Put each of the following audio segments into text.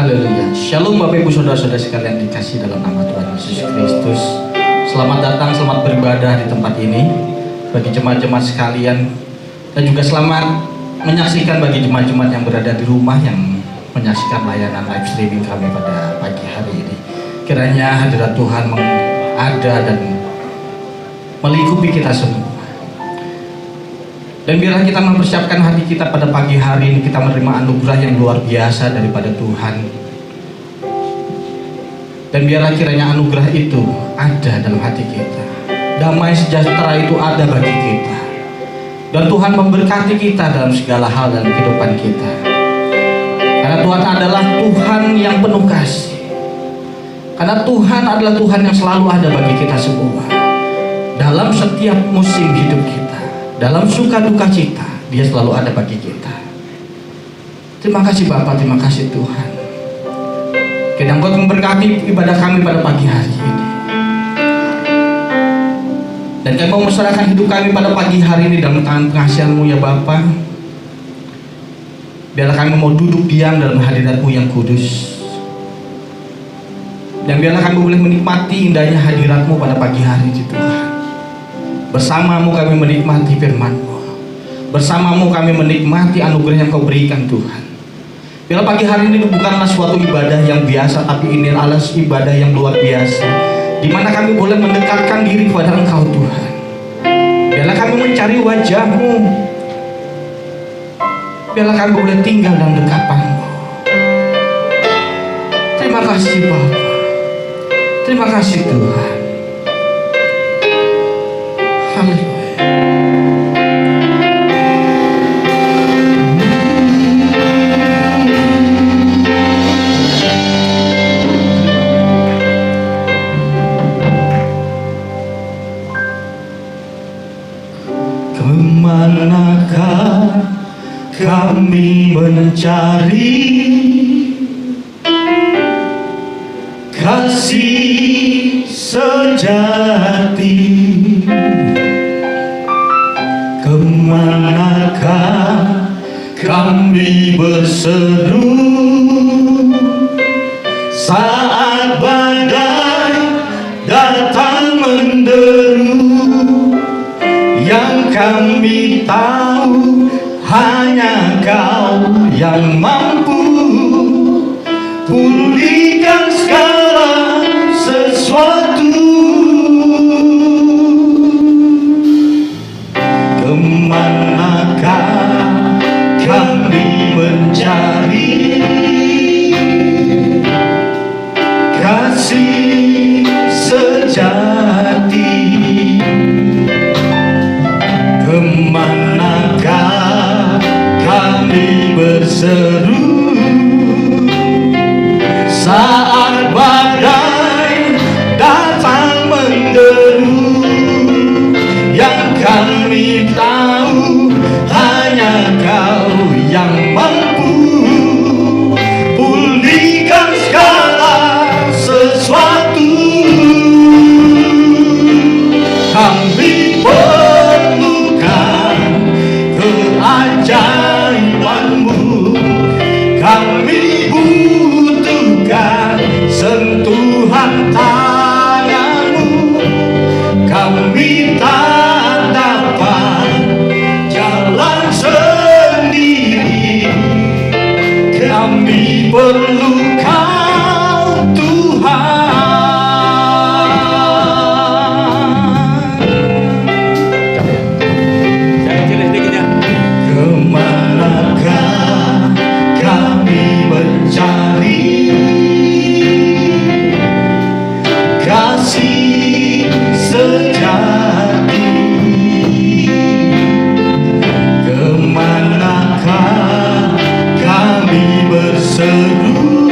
Haleluya. Shalom Bapak Ibu Saudara-saudara sekalian dikasih dalam nama Tuhan Yesus Kristus. Selamat datang, selamat beribadah di tempat ini bagi jemaat-jemaat sekalian, dan juga selamat menyaksikan bagi jemaat-jemaat yang berada di rumah yang menyaksikan layanan live streaming kami pada pagi hari ini. Kiranya hadirat Tuhan ada dan melingkupi kita semua. Dan biarlah kita mempersiapkan hati kita pada pagi hari ini, kita menerima anugerah yang luar biasa daripada Tuhan. Dan biarlah kiranya anugerah itu ada dalam hati kita. Damai sejahtera itu ada bagi kita. Dan Tuhan memberkati kita dalam segala hal dalam kehidupan kita. Karena Tuhan adalah Tuhan yang penuh kasih. Karena Tuhan adalah Tuhan yang selalu ada bagi kita semua. Dalam setiap musim hidup kita, dalam suka duka cita, Dia selalu ada bagi kita. Terima kasih Bapa, terima kasih Tuhan. Kiranya Engkau memberkati ibadah kami pada pagi hari ini. Dan kami mau menyerahkan hidup kami pada pagi hari ini dalam tangan pengasihan-Mu ya Bapa. Biarlah kami mau duduk diam dalam hadirat-Mu yang kudus. Dan biarlah kami boleh menikmati indahnya hadirat-Mu pada pagi hari ini Tuhan. Bersamamu kami menikmati firman-Mu. Bersamamu kami menikmati anugerah yang Kau berikan Tuhan. Bila pagi hari ini bukanlah suatu ibadah yang biasa, tapi ini adalah ibadah yang luar biasa, di mana kami boleh mendekatkan diri kepada Engkau Tuhan. Biarlah kami mencari wajah-Mu. Biarlah kami boleh tinggal dalam dekapan-Mu. Terima kasih Bapa. Terima kasih Tuhan. Haleluya. Kemanakah kami mencari kasih sejati? Kemanakah kami berseru saat badai datang menderu? Yang kami tahu hanya Kau yang mampu pulihkan segala sesuatu. Kemanakah kami mencari kasih sejati? Kemanakah kami berseru saat badai datang menderu? Yang kami tahu hanya Kau yang mampu pulihkan segala sesuatu. Kami perlukan keajaiban-Mu. Kami butuhkan sentuhan tangan-Mu. Kami tak dapat jalan sendiri. Kami perlu Kau Tuhan. Kemanakah kami mencari kasih sejati? Kemanakah kami berseru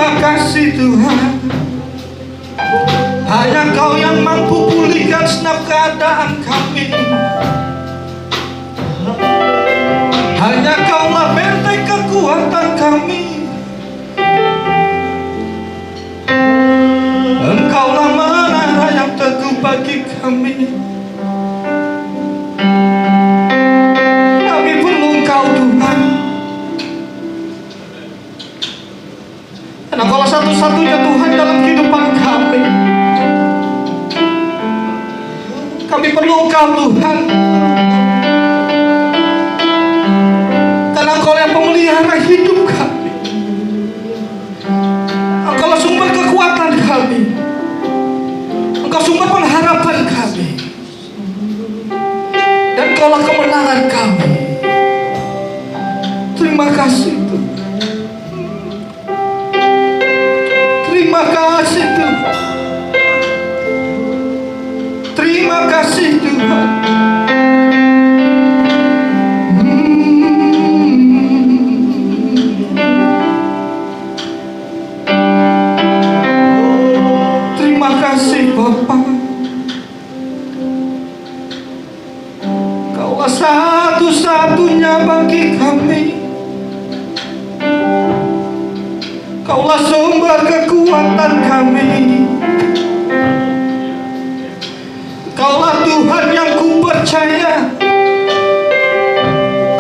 Terima kasih Tuhan. Hanya Kau yang mampu pulihkan segenap keadaan kami. Hanya Kaulah benteng kekuatan kami. Engkaulah menara yang teguh bagi kami. Kami perlu Engkau Tuhan. Karena Kaulah satu-satunya Tuhan dalam kehidupan kami. Kami perlu Engkau Tuhan. Karena Engkau yang pemelihara hidup kami. Engkaulah sumber kekuatan kami. Engkau sumber pengharapan kami. Dan Engkaulah kemenangan kami. Terima kasih Tuhan. Terima kasih Tuhan. Terima kasih Tuhan. Terima kasih Bapa. Kaulah satu-satunya bagi kami. Kaulah sumber kekuatan kami. Kaulah Tuhan yang ku percaya.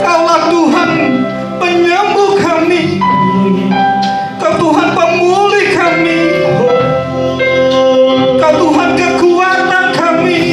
Kaulah Tuhan penyembuh kami. Kau Tuhan pemulih kami. Kau Tuhan kekuatan kami.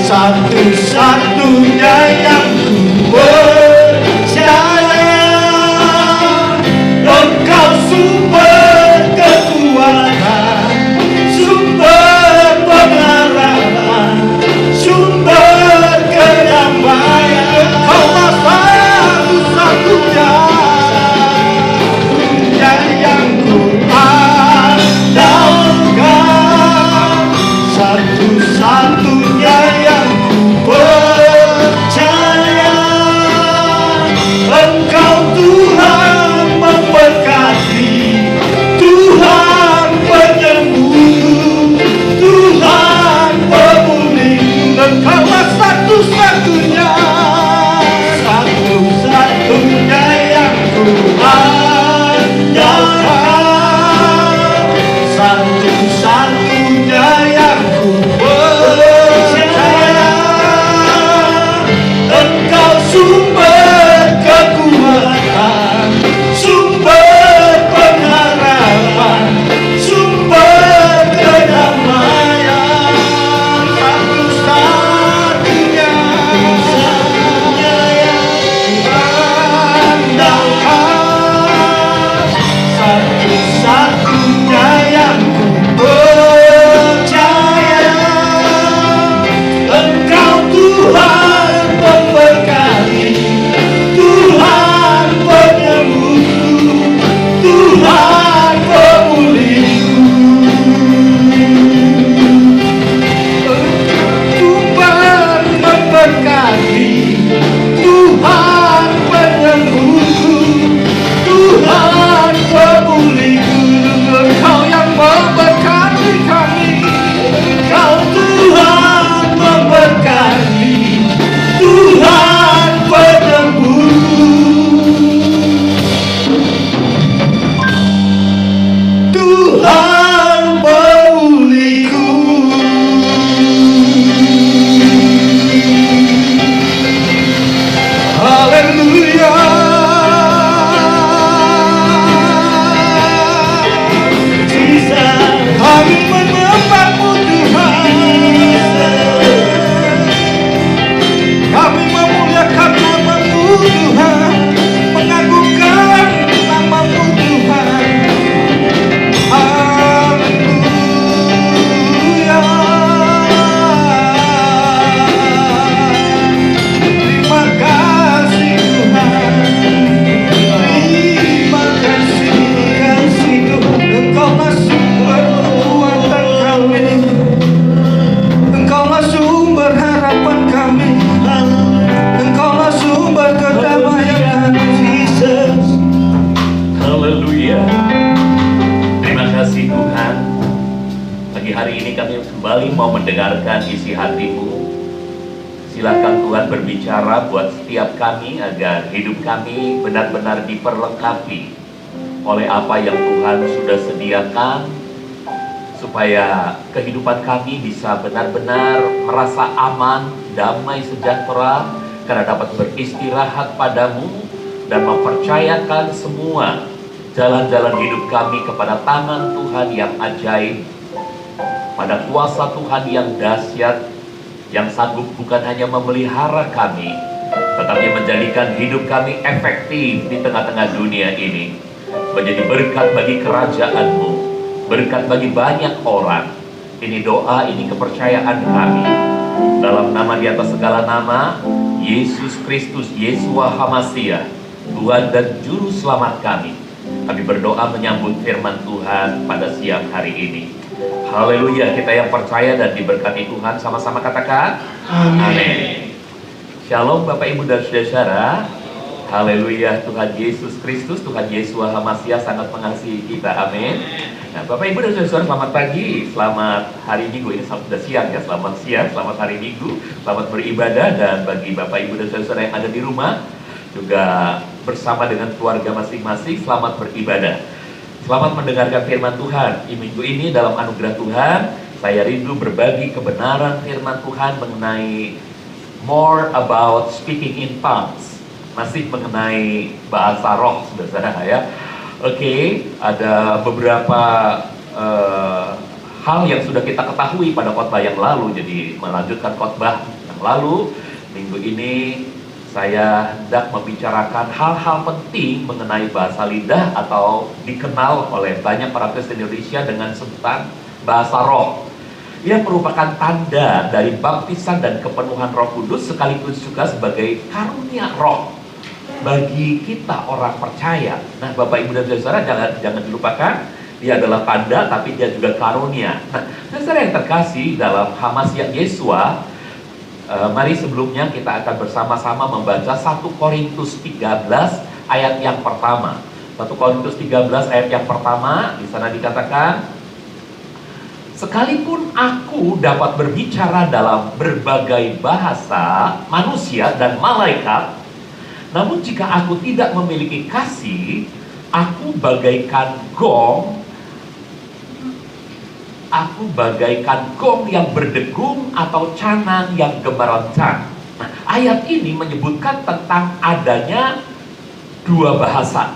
Satu-satunya yang ku percaya. Engkau sumber kekuatan, sumber pengharapan, sumber kedamaian. Engkaulah satu-satunya yang ku andalkan, satu-satunya yang ku hari ini kami kembali mau mendengarkan isi hati-Mu. Silakan Tuhan berbicara buat setiap kami agar hidup kami benar-benar diperlengkapi oleh apa yang Tuhan sudah sediakan, supaya kehidupan kami bisa benar-benar merasa aman, damai, sejahtera, karena dapat beristirahat padamu dan mempercayakan semua jalan-jalan hidup kami kepada tangan Tuhan yang ajaib, pada kuasa Tuhan yang dahsyat, yang sanggup bukan hanya memelihara kami, tetapi menjadikan hidup kami efektif di tengah-tengah dunia ini, menjadi berkat bagi kerajaan-Mu, berkat bagi banyak orang. Ini doa, ini kepercayaan kami. Dalam nama di atas segala nama, Yesus Kristus, Yeshua HaMashiach, Tuhan dan Juru Selamat kami berdoa menyambut firman Tuhan pada siang hari ini. Haleluya, kita yang percaya dan diberkati Tuhan sama-sama katakan amin. Shalom Bapak Ibu dan Saudara. Haleluya, Tuhan Yesus Kristus, Tuhan Yeshua HaMashiach sangat mengasihi kita, amin. Nah, Bapak Ibu dan Saudara, selamat pagi, selamat hari Minggu. Ini sudah siang ya, selamat siang, selamat hari Minggu, selamat beribadah. Dan bagi Bapak Ibu dan Saudara yang ada di rumah, juga bersama dengan keluarga masing-masing, selamat beribadah. Selamat mendengarkan firman Tuhan. Di minggu ini dalam anugerah Tuhan, saya rindu berbagi kebenaran firman Tuhan mengenai more about speaking in tongues. Masih mengenai bahasa roh, saudara ya. Oke, ada beberapa hal yang sudah kita ketahui pada khotbah yang lalu. Jadi melanjutkan khotbah yang lalu, minggu ini saya hendak membicarakan hal-hal penting mengenai bahasa lidah, atau dikenal oleh banyak orang Kristen Indonesia dengan sebutan bahasa roh. Ia merupakan tanda dari baptisan dan kepenuhan Roh Kudus, sekaligus juga sebagai karunia roh bagi kita orang percaya. Nah, Bapak Ibu dan Saudara, jangan dilupakan, dia adalah tanda tapi dia juga karunia. Nah, saudara yang terkasih dalam HaMashiach Yeshua, mari sebelumnya kita akan bersama-sama membaca 1 Korintus 13 ayat yang pertama. 1 Korintus 13 ayat yang pertama, di sana dikatakan, sekalipun aku dapat berbicara dalam berbagai bahasa manusia dan malaikat, namun jika aku tidak memiliki kasih, aku bagaikan gong yang berdegung atau canang yang gemerencang. Nah, ayat ini menyebutkan tentang adanya dua bahasa,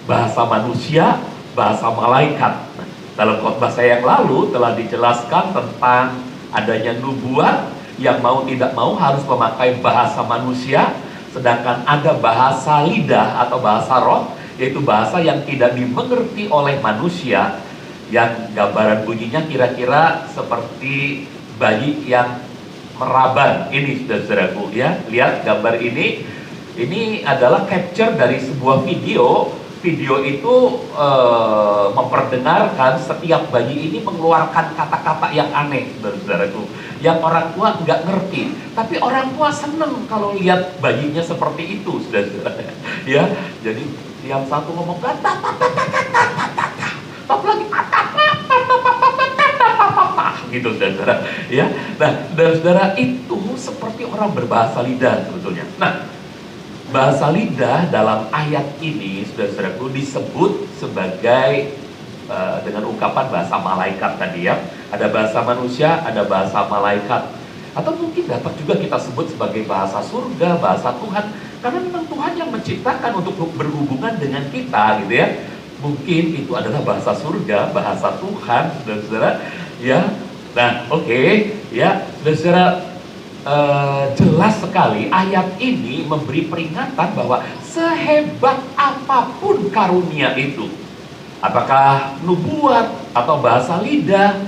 bahasa manusia, bahasa malaikat. Nah, dalam khotbah saya yang lalu telah dijelaskan tentang adanya nubuat yang mau tidak mau harus memakai bahasa manusia, sedangkan ada bahasa lidah atau bahasa roh, yaitu bahasa yang tidak dimengerti oleh manusia, yang gambaran bunyinya kira-kira seperti bayi yang meraban. Ini saudara-saudaraku ya, lihat gambar ini. Ini adalah capture dari sebuah video. Video itu memperdengarkan setiap bayi ini mengeluarkan kata-kata yang aneh, saudara-saudaraku, yang orang tua nggak ngerti, tapi orang tua seneng kalau lihat bayinya seperti itu, saudara-saudara ya. Jadi yang satu ngomong kata lagi gitu, saudara ya. Nah, saudara, itu seperti orang berbahasa lidah sebetulnya. Nah, bahasa lidah dalam ayat ini, saudara-saudaraku, disebut sebagai dengan ungkapan bahasa malaikat tadi ya. Ada bahasa manusia, ada bahasa malaikat, atau mungkin dapat juga kita sebut sebagai bahasa surga, bahasa Tuhan, karena memang Tuhan yang menciptakan untuk berhubungan dengan kita gitu ya. Mungkin itu adalah bahasa surga, bahasa Tuhan, saudara-saudara ya. Nah, oke ya, saudara, jelas sekali ayat ini memberi peringatan bahwa sehebat apapun karunia itu, apakah nubuat atau bahasa lidah,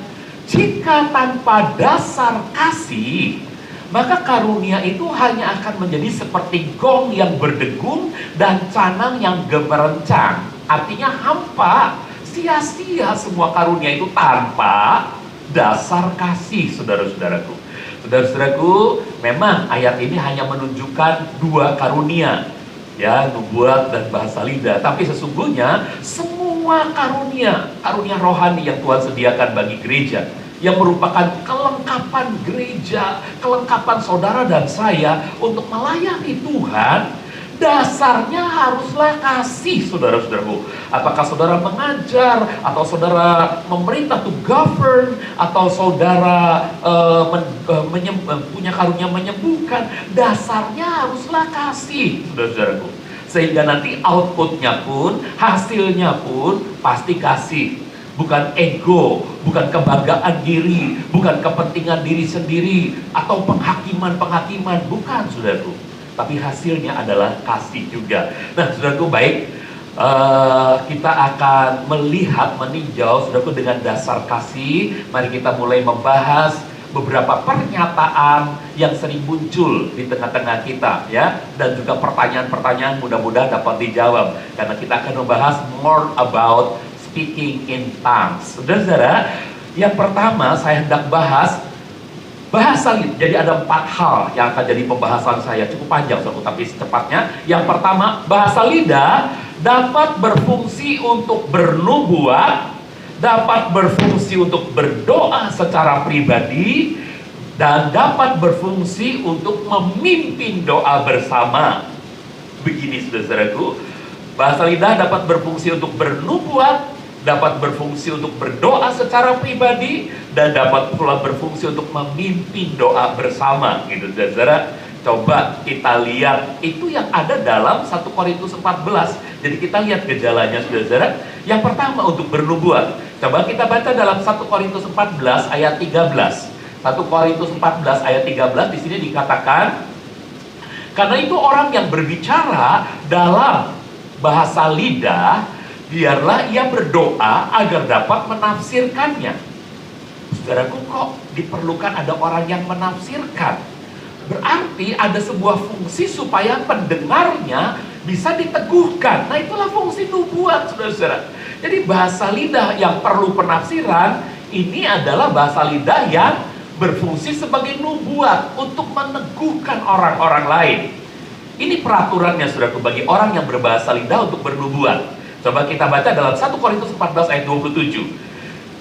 jika tanpa dasar kasih, maka karunia itu hanya akan menjadi seperti gong yang berdegung dan canang yang gemerencang. Artinya hampa, sia-sia semua karunia itu tanpa dasar kasih, saudara-saudaraku. Saudara-saudaraku, memang ayat ini hanya menunjukkan dua karunia, ya, nubuat dan bahasa lidah. Tapi sesungguhnya semua karunia rohani yang Tuhan sediakan bagi gereja, yang merupakan kelengkapan gereja, kelengkapan saudara dan saya untuk melayani Tuhan, dasarnya haruslah kasih, saudara-saudaraku. Apakah saudara mengajar, atau saudara memerintah to govern, atau saudara punya karunia menyembuhkan, dasarnya haruslah kasih, saudara-saudaraku. Sehingga nanti outputnya pun, hasilnya pun pasti kasih. Bukan ego, bukan kebanggaan diri, bukan kepentingan diri sendiri, atau penghakiman-penghakiman, bukan, saudaraku. Tapi hasilnya adalah kasih juga. Nah, saudaraku, baik, kita akan melihat, meninjau, saudaraku, dengan dasar kasih. Mari kita mulai membahas beberapa pernyataan yang sering muncul di tengah-tengah kita, ya, dan juga pertanyaan-pertanyaan mudah-mudahan dapat dijawab, karena kita akan membahas more about speaking in tongues. Saudara-saudara, yang pertama saya hendak bahas bahasa lidah. Jadi ada 4 hal yang akan jadi pembahasan saya, cukup panjang, tapi secepatnya. Yang pertama, bahasa lidah dapat berfungsi untuk bernubuat, dapat berfungsi untuk berdoa secara pribadi, dan dapat berfungsi untuk memimpin doa bersama. Begini, saudara-saudaraku, bahasa lidah dapat berfungsi untuk bernubuat, dapat berfungsi untuk berdoa secara pribadi, dan dapat pula berfungsi untuk memimpin doa bersama, gitu, saudara. Coba kita lihat itu yang ada dalam 1 Korintus 14. Jadi kita lihat gejalanya, saudara. Yang pertama, untuk bernubuat. Coba kita baca dalam 1 Korintus 14 ayat 13. 1 Korintus 14 ayat 13, di sini dikatakan, karena itu orang yang berbicara dalam bahasa lidah, biarlah ia berdoa agar dapat menafsirkannya. Saudaraku, kok diperlukan ada orang yang menafsirkan? Berarti ada sebuah fungsi supaya pendengarnya bisa diteguhkan. Nah, itulah fungsi nubuat, saudara-saudara. Jadi bahasa lidah yang perlu penafsiran, ini adalah bahasa lidah yang berfungsi sebagai nubuat untuk meneguhkan orang-orang lain. Ini peraturannya, saudaraku, bagi orang yang berbahasa lidah untuk bernubuat. Coba kita baca dalam 1 Korintus 14 ayat 27.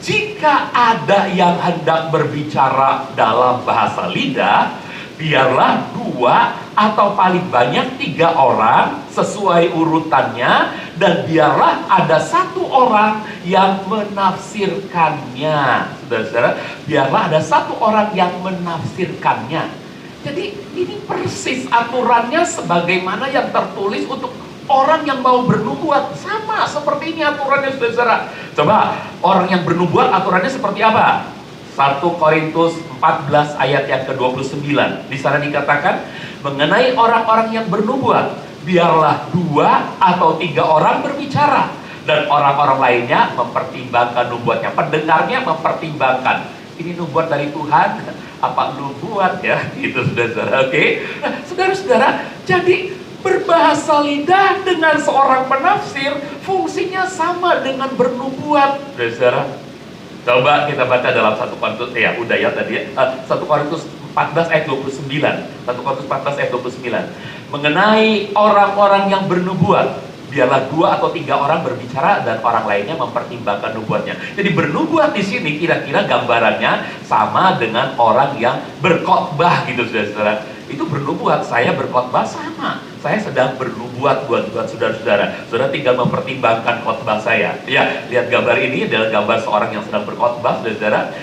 Jika ada yang hendak berbicara dalam bahasa lidah, biarlah 2 atau paling banyak 3 orang sesuai urutannya, dan biarlah ada 1 orang yang menafsirkannya. Saudara-saudara, biarlah ada 1 orang yang menafsirkannya. Jadi ini persis aturannya sebagaimana yang tertulis untuk orang yang mau bernubuat. Sama seperti ini aturannya, saudara-saudara. Coba, orang yang bernubuat aturannya seperti apa? 1 Korintus 14 ayat yang ke-29. Di sana dikatakan, mengenai orang-orang yang bernubuat, biarlah 2 atau 3 orang berbicara, dan orang-orang lainnya mempertimbangkan nubuatnya. Pendengarnya mempertimbangkan, ini nubuat dari Tuhan apa nubuat, ya, gitu, saudara-saudara. Oke. Nah, saudara-saudara, jadi berbahasa lidah dengan seorang penafsir fungsinya sama dengan bernubuat, saudara. Coba kita baca dalam 1 Korintus, ya udah ya tadi ya, 1 Korintus 14 ayat 29. 1 Korintus 14 ayat 29. Mengenai orang-orang yang bernubuat, biarlah 2 atau 3 orang berbicara dan orang lainnya mempertimbangkan nubuatnya. Jadi bernubuat di sini kira-kira gambarannya sama dengan orang yang berkhotbah, gitu, saudara-saudara. Itu bernubuat, saya berkhotbah sama. Saya sedang bernubuat buat saudara-saudara. Saudara tinggal mempertimbangkan khotbah saya. Ya, lihat gambar ini adalah gambar seorang yang sedang berkhotbah, saudara.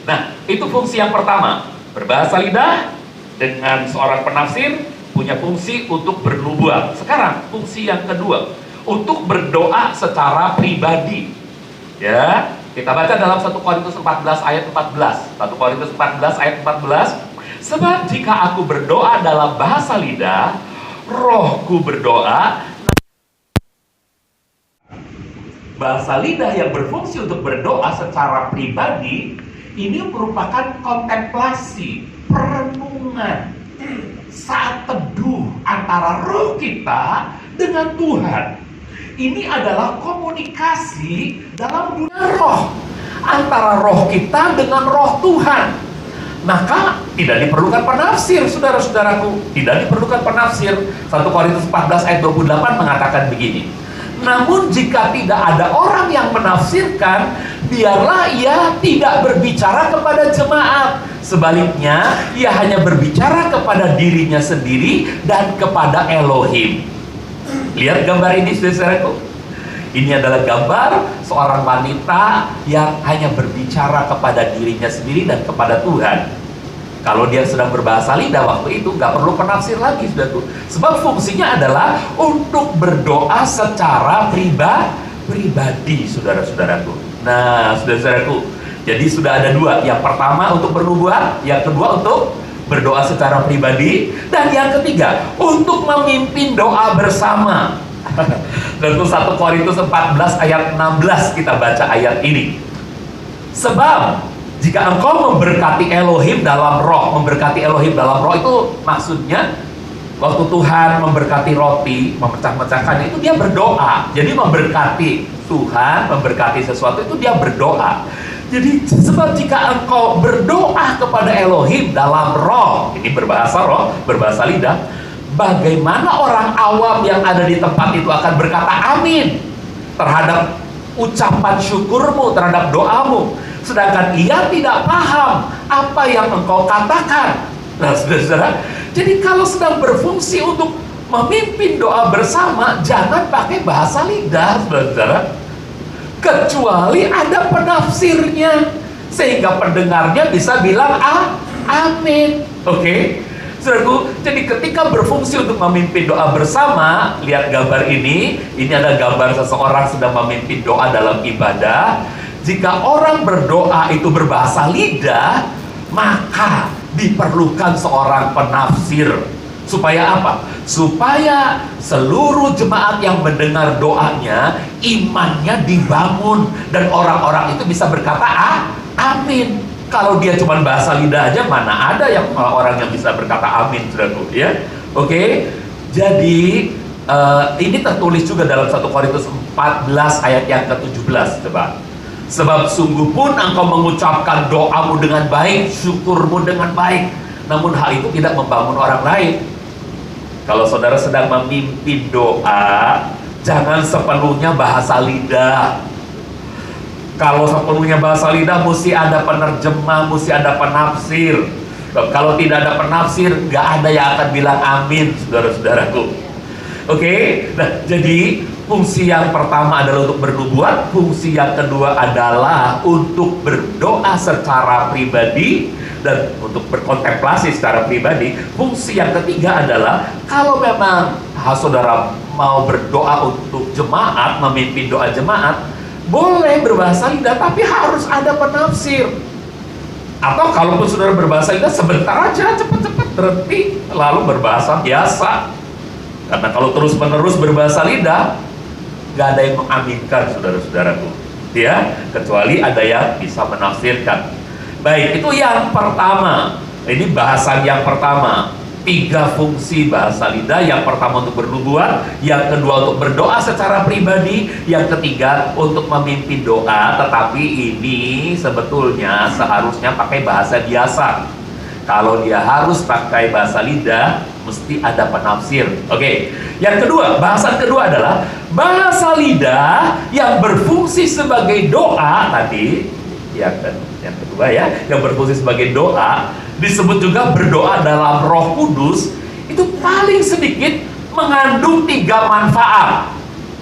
Nah, itu fungsi yang pertama. Berbahasa lidah dengan seorang penafsir punya fungsi untuk bernubuat. Sekarang fungsi yang kedua, untuk berdoa secara pribadi. Ya, kita baca dalam 1 Korintus 14 ayat 14. 1 Korintus 14 ayat 14. Sebab jika aku berdoa dalam bahasa lidah, rohku berdoa. Bahasa lidah yang berfungsi untuk berdoa secara pribadi, ini merupakan kontemplasi, perenungan, saat teduh antara roh kita dengan Tuhan. Ini adalah komunikasi dalam dunia roh, antara roh kita dengan roh Tuhan. Maka tidak diperlukan penafsir, saudara-saudaraku. Tidak diperlukan penafsir. 1 Korintus 14 ayat 28 mengatakan begini. Namun jika tidak ada orang yang menafsirkan, biarlah ia tidak berbicara kepada jemaat. Sebaliknya, ia hanya berbicara kepada dirinya sendiri dan kepada Elohim. Lihat gambar ini, saudara-saudaraku. Ini adalah gambar seorang wanita yang hanya berbicara kepada dirinya sendiri dan kepada Tuhan. Kalau dia sedang berbahasa lidah waktu itu, nggak perlu penafsir lagi, saudaraku. Sebab fungsinya adalah untuk berdoa secara pribadi, saudara-saudaraku. Nah, saudara-saudaraku, jadi sudah ada dua. Yang pertama untuk bernubuat, yang kedua untuk berdoa secara pribadi, dan yang ketiga untuk memimpin doa bersama. Tentu 1 Korintus 14 ayat 16 kita baca ayat ini. Sebab jika engkau memberkati Elohim dalam roh, memberkati Elohim dalam roh itu maksudnya waktu Tuhan memberkati roti, memecah-mecahkannya itu dia berdoa. Jadi memberkati Tuhan, memberkati sesuatu itu dia berdoa. Jadi sebab jika engkau berdoa kepada Elohim dalam roh, ini berbahasa roh, berbahasa lidah, bagaimana orang awam yang ada di tempat itu akan berkata amin terhadap ucapan syukurmu, terhadap doamu, sedangkan ia tidak paham apa yang engkau katakan. Nah, saudara-saudara, jadi kalau sedang berfungsi untuk memimpin doa bersama, jangan pakai bahasa lidah, saudara-saudara, kecuali ada penafsirnya sehingga pendengarnya bisa bilang amin. Oke, saudaraku, jadi ketika berfungsi untuk memimpin doa bersama, lihat gambar ini ada gambar seseorang sedang memimpin doa dalam ibadah. Jika orang berdoa itu berbahasa lidah, maka diperlukan seorang penafsir. Supaya apa? Supaya seluruh jemaat yang mendengar doanya, imannya dibangun, dan orang-orang itu bisa berkata amin. Kalau dia cuma bahasa lidah aja, mana ada yang orang yang bisa berkata amin, saudaraku, ya. Oke. Jadi ini tertulis juga dalam 1 Korintus 14 ayat yang ke-17, coba. Sebab sungguh pun engkau mengucapkan doamu dengan baik, syukurmu dengan baik, namun hal itu tidak membangun orang lain. Kalau saudara sedang memimpin doa, jangan sepenuhnya bahasa lidah. Kalau sepenuhnya bahasa lidah, mesti ada penerjemah, mesti ada penafsir. Kalau tidak ada penafsir, nggak ada yang akan bilang amin, saudara-saudaraku. Oke, nah jadi fungsi yang pertama adalah untuk bernubuat, fungsi yang kedua adalah untuk berdoa secara pribadi dan untuk berkontemplasi secara pribadi. Fungsi yang ketiga adalah kalau memang saudara mau berdoa untuk jemaat, memimpin doa jemaat, boleh berbahasa lidah, tapi harus ada penafsir. Atau kalaupun saudara berbahasa lidah, sebentar aja, cepat-cepat berhenti, lalu berbahasa biasa. Karena kalau terus-menerus berbahasa lidah, nggak ada yang mengaminkan, saudara-saudaraku, ya, kecuali ada yang bisa menafsirkan. Baik, itu yang pertama. Ini bahasan yang pertama. 3 fungsi bahasa lidah. Yang pertama untuk bernubuat, yang kedua untuk berdoa secara pribadi, yang ketiga untuk memimpin doa. Tetapi ini sebetulnya seharusnya pakai bahasa biasa. Kalau dia harus pakai bahasa lidah, mesti ada penafsir. Oke. Yang kedua, bahasan kedua adalah bahasa lidah yang berfungsi sebagai doa tadi. Yang kedua ya, yang berfungsi sebagai doa, disebut juga berdoa dalam Roh Kudus, itu paling sedikit mengandung 3 manfaat.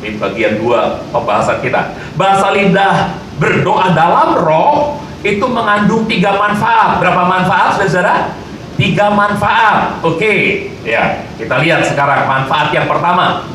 Ini bagian 2 pembahasan kita. Bahasa lidah berdoa dalam roh itu mengandung 3 manfaat. Berapa manfaat, saudara? 3 manfaat. Oke, ya, kita lihat sekarang manfaat yang pertama.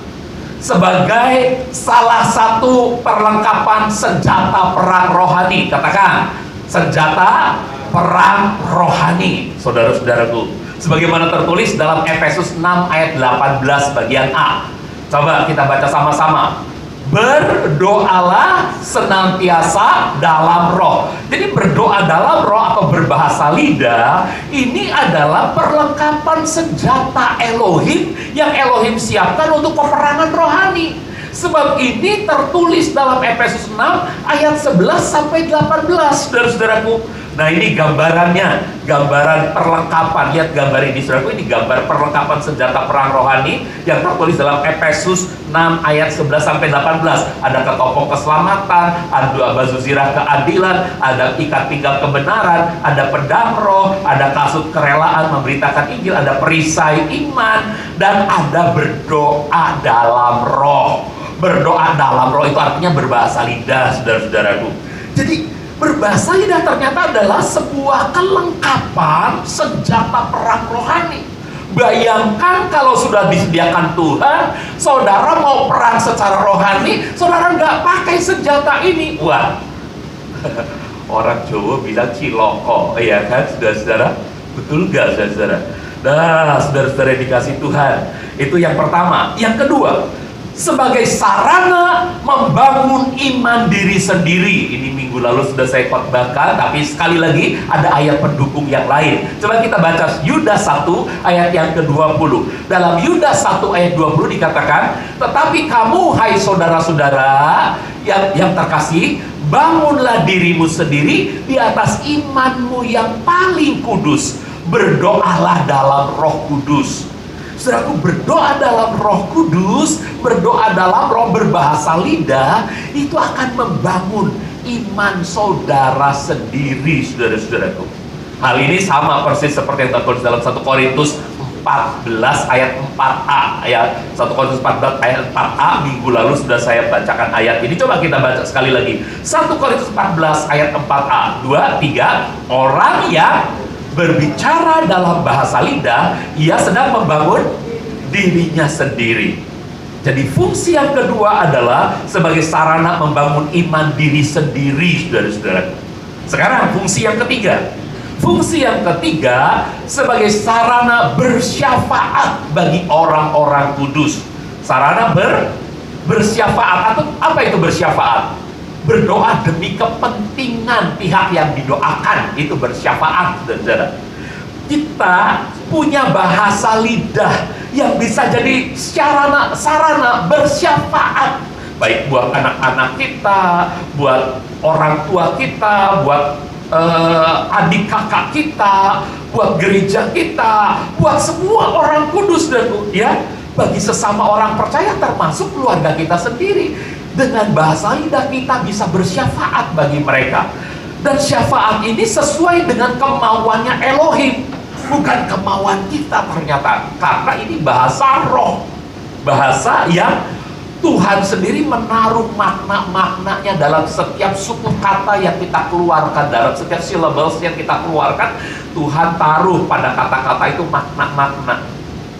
Sebagai salah satu perlengkapan senjata perang rohani. Katakan, senjata perang rohani, saudara-saudaraku. Sebagaimana tertulis dalam Efesus 6 ayat 18 bagian A. Coba kita baca sama-sama. Berdoalah senantiasa dalam roh. Jadi berdoa dalam roh atau berbahasa lidah, ini adalah perlengkapan senjata Elohim yang Elohim siapkan untuk peperangan rohani. Sebab ini tertulis dalam Efesus 6 ayat 11 sampai 18, saudara-saudaraku. Nah, ini gambarannya, gambaran perlengkapan. Lihat gambar ini, saudaraku, ini gambar perlengkapan senjata perang rohani yang tertulis dalam Efesus 6 ayat 11 sampai 18. Ada ketopong keselamatan, ada baju zirah keadilan, ada ikat pinggang kebenaran, ada pedang roh, ada kasut kerelaan memberitakan Injil, ada perisai iman, dan ada berdoa dalam roh. Berdoa dalam roh itu artinya berbahasa lidah, saudara-saudaraku. Jadi berbahasa lidah ternyata adalah sebuah kelengkapan senjata perang rohani. Bayangkan kalau sudah disediakan Tuhan, saudara mau perang secara rohani, saudara nggak pakai senjata ini. Wah, orang Jawa bilang ciloko, ya kan, saudara-saudara? Betul nggak, saudara-saudara? Nah, saudara-saudara dikasih Tuhan, itu yang pertama. Yang kedua, sebagai sarana membangun iman diri sendiri. Ini minggu lalu sudah saya khotbahkan, tapi sekali lagi ada ayat pendukung yang lain. Coba kita baca Yudas 1 ayat yang ke-20. Dalam Yudas 1 ayat 20 dikatakan, tetapi kamu, hai saudara-saudara yang terkasih, bangunlah dirimu sendiri di atas imanmu yang paling kudus. Berdoalah dalam Roh Kudus. Saudaraku, berdoa dalam Roh Kudus, berdoa dalam roh, berbahasa lidah, itu akan membangun iman saudara sendiri, saudara-saudaraku. Hal ini sama persis seperti yang tertulis dalam 1 Korintus 14 ayat 4a. Ya, 1 Korintus 14 ayat 4a, minggu lalu sudah saya bacakan ayat ini. Coba kita baca sekali lagi. 1 Korintus 14 ayat 4a. 2, 3. Orang yang berbicara dalam bahasa lidah, ia sedang membangun dirinya sendiri. Jadi fungsi yang kedua adalah sebagai sarana membangun iman diri sendiri, saudara-saudara. Sekarang fungsi yang ketiga. Fungsi yang ketiga sebagai sarana bersyafaat bagi orang-orang kudus. Sarana bersyafaat, atau apa itu bersyafaat? Berdoa demi kepentingan pihak yang didoakan, itu bersyafaat, saudara. Kita punya bahasa lidah yang bisa jadi sarana bersyafaat, baik buat anak-anak kita, buat orang tua kita, buat adik kakak kita, buat gereja kita, buat semua orang kudus, ya, bagi sesama orang percaya, termasuk keluarga kita sendiri. Dengan bahasa lidah kita bisa bersyafaat bagi mereka. Dan syafaat ini sesuai dengan kemauannya Elohim, bukan kemauan kita ternyata. Karena ini bahasa roh, bahasa yang Tuhan sendiri menaruh makna-maknanya dalam setiap suku kata yang kita keluarkan, dalam setiap syllables yang kita keluarkan. Tuhan taruh pada kata-kata itu makna-makna.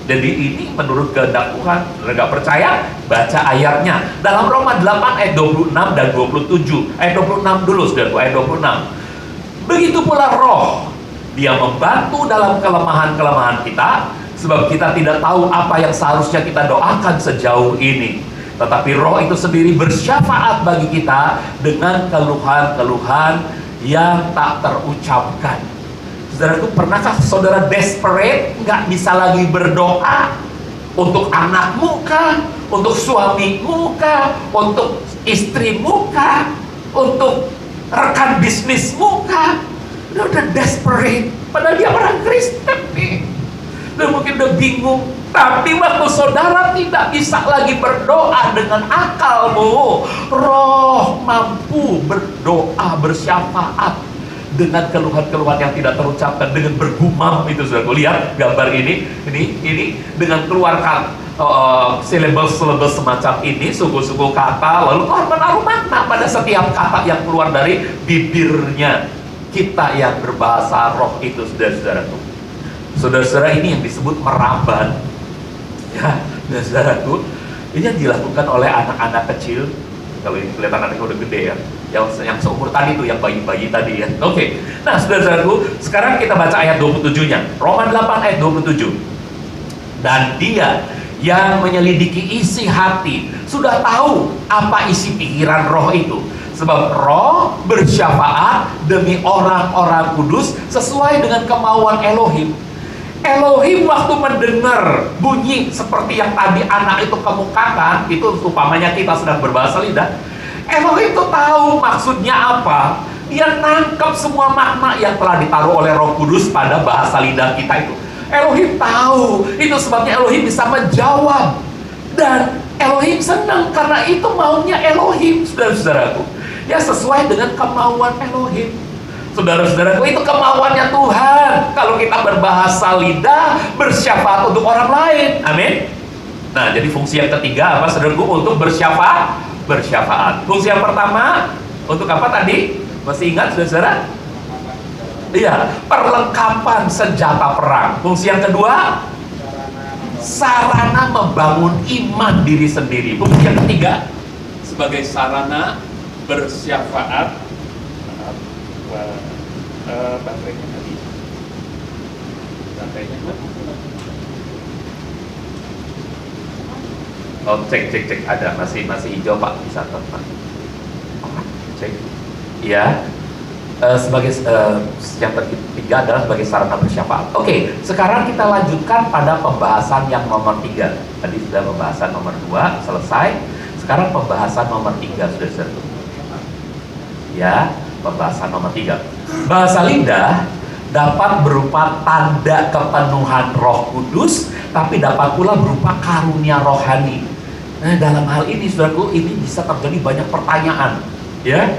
Jadi ini menurut kehendak Tuhan. Nggak percaya? Baca ayatnya. Dalam Roma 8 ayat 26 dan 27. Ayat 26 dulu, saudara, ayat 26. Begitu pula roh, dia membantu dalam kelemahan-kelemahan kita, sebab kita tidak tahu apa yang seharusnya kita doakan sejauh ini. Tetapi roh itu sendiri bersyafaat bagi kita dengan keluhan-keluhan yang tak terucapkan. Saudaraku, pernahkah saudara desperate, nggak bisa lagi berdoa untuk anakmu kah, untuk suamimu kah, untuk istrimu kah, untuk rekan bisnismu kah? Udah desperate, padahal dia orang Kristen nih. Dan mungkin udah bingung. Tapi waktu saudara tidak bisa lagi berdoa dengan akalmu, roh mampu berdoa bersyafaat dengan keluhan-keluhan yang tidak terucapkan, dengan bergumam. Itu sudah lihat gambar ini dengan keluarkan syllabus semacam ini, suku-suku kata, lalu Tuhan menaruh makna pada setiap kata yang keluar dari bibirnya kita yang berbahasa roh itu, saudara-saudaraku. Saudara-saudara, ini yang disebut meraban, ya, saudaraku. Ini yang dilakukan oleh anak-anak kecil. Kalau ini kelihatan anaknya udah gede ya, yang seumur tadi tuh, yang bayi-bayi tadi ya. Oke. Nah, saudara-saudaraku, sekarang kita baca ayat 27-nya. Roma 8 ayat 27. Dan dia yang menyelidiki isi hati sudah tahu apa isi pikiran roh itu, sebab roh bersyafaat demi orang-orang kudus sesuai dengan kemauan Elohim. Elohim waktu mendengar bunyi seperti yang tadi anak itu kemukakan, itu umpamanya kita sedang berbahasa lidah, Elohim itu tahu maksudnya apa. Dia nangkep semua makna yang telah ditaruh oleh Roh Kudus pada bahasa lidah kita itu. Elohim tahu, itu sebabnya Elohim bisa menjawab. Dan Elohim senang karena itu maunya Elohim, saudara-saudaraku. Ya, sesuai dengan kemauan Elohim. Saudara-saudaraku, itu kemauannya Tuhan. Kalau kita berbahasa lidah, bersyafaat untuk orang lain. Amin. Nah, jadi fungsi yang ketiga apa, saudaraku? Untuk bersyafaat. Fungsi yang pertama, untuk apa tadi? Masih ingat, saudara? Iya, perlengkapan senjata perang. Fungsi yang kedua, sarana membangun iman diri sendiri. Fungsi yang ketiga, sebagai sarana bersyafaat. Baterainya tadi. Baterainya oh, cek ada, masih hijau Pak, bisa teman. Cek. Ya, sebagai yang ketiga adalah sebagai sarana bersyafaat. Oke, sekarang kita lanjutkan pada pembahasan yang nomor 3. Tadi sudah pembahasan nomor 2 selesai. Sekarang pembahasan nomor 3 sudah selesai. Ya, pembahasan nomor 3. Bahasa lidah dapat berupa tanda kepenuhan Roh Kudus, tapi dapat pula berupa karunia rohani. Nah, dalam hal ini, saudaraku, ini bisa terjadi banyak pertanyaan, ya.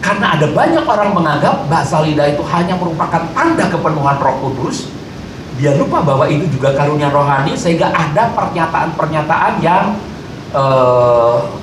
Karena ada banyak orang menganggap bahasa lidah itu hanya merupakan tanda kepenuhan Roh Kudus. Dia lupa bahwa itu juga karunia rohani, sehingga ada pernyataan-pernyataan yang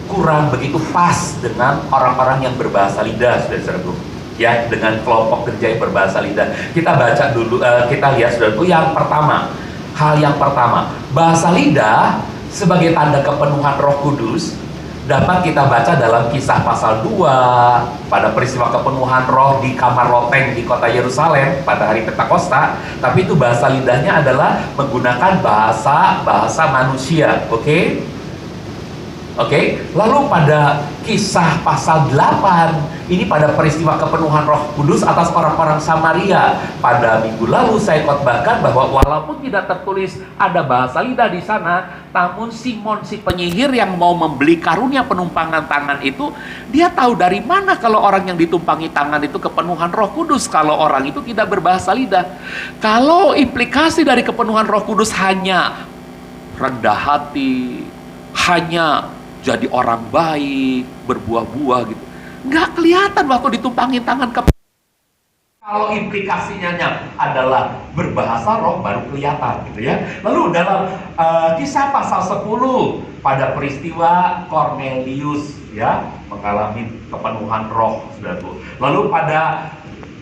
kurang begitu pas dengan orang-orang yang berbahasa lidah, saudara-saudaraku. Ya, dengan kelompok kerja yang berbahasa lidah. Kita baca dulu, kita lihat, saudaraku, yang pertama. Hal yang pertama, bahasa lidah sebagai tanda kepenuhan Roh Kudus dapat kita baca dalam Kisah pasal 2 pada peristiwa kepenuhan roh di kamar loteng di kota Yerusalem pada hari Pentakosta. Tapi itu bahasa lidahnya adalah menggunakan bahasa manusia. Oke? Lalu pada Kisah pasal 8 ini pada peristiwa kepenuhan Roh Kudus atas orang-orang Samaria. Pada minggu lalu saya khotbahkan bahwa walaupun tidak tertulis ada bahasa lidah di sana, namun Simon si penyihir yang mau membeli karunia penumpangan tangan itu, dia tahu dari mana kalau orang yang ditumpangi tangan itu kepenuhan Roh Kudus kalau orang itu tidak berbahasa lidah. Kalau implikasi dari kepenuhan Roh Kudus hanya rendah hati, hanya jadi orang baik, berbuah-buah gitu, nggak kelihatan waktu ditumpangin tangan ke. Kalau implikasinya adalah berbahasa roh, baru kelihatan gitu ya. Lalu dalam Kisah pasal 10 pada peristiwa Cornelius ya mengalami kepenuhan roh, saudaraku. Lalu pada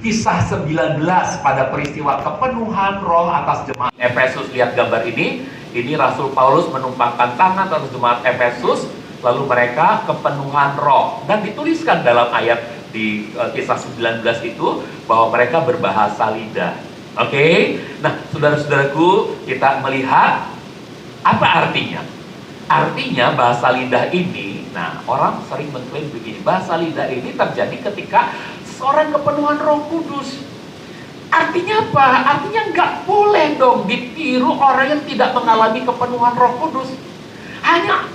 Kisah 19 pada peristiwa kepenuhan roh atas jemaat Efesus. Lihat gambar ini Rasul Paulus menumpangkan tangan atas jemaat Efesus, lalu mereka kepenuhan roh, dan dituliskan dalam ayat di Kisah 19 itu bahwa mereka berbahasa lidah. Oke? Nah, saudara-saudaraku, kita melihat apa artinya. Artinya bahasa lidah ini, nah, orang sering mengklaim begini, bahasa lidah ini terjadi ketika seorang kepenuhan Roh Kudus. Artinya apa? Artinya nggak boleh dong ditiru orang yang tidak mengalami kepenuhan Roh Kudus. Hanya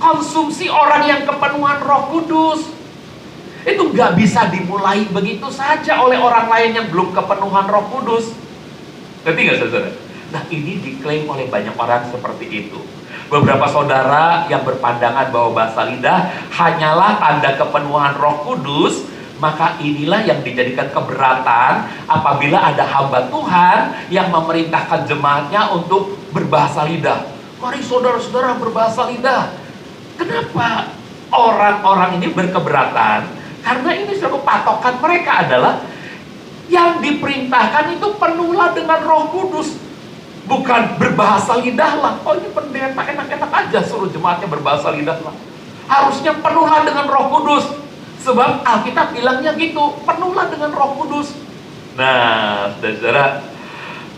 konsumsi orang yang kepenuhan Roh Kudus. Itu nggak bisa dimulai begitu saja oleh orang lain yang belum kepenuhan Roh Kudus. Ngerti nggak, saudara? Nah, ini diklaim oleh banyak orang seperti itu. Beberapa saudara yang berpandangan bahwa bahasa lidah hanyalah tanda kepenuhan Roh Kudus, maka inilah yang dijadikan keberatan apabila ada hamba Tuhan yang memerintahkan jemaatnya untuk berbahasa lidah. Mari saudara-saudara berbahasa lidah. Kenapa orang-orang ini berkeberatan? Karena ini suatu patokan mereka adalah yang diperintahkan itu penuhlah dengan Roh Kudus, bukan berbahasa lidah lah. Oh, ini pendeta enak-enak aja suruh jemaatnya berbahasa lidah lah. Harusnya penuhlah dengan Roh Kudus, sebab Alkitab bilangnya gitu, penuhlah dengan Roh Kudus. Nah, saudara,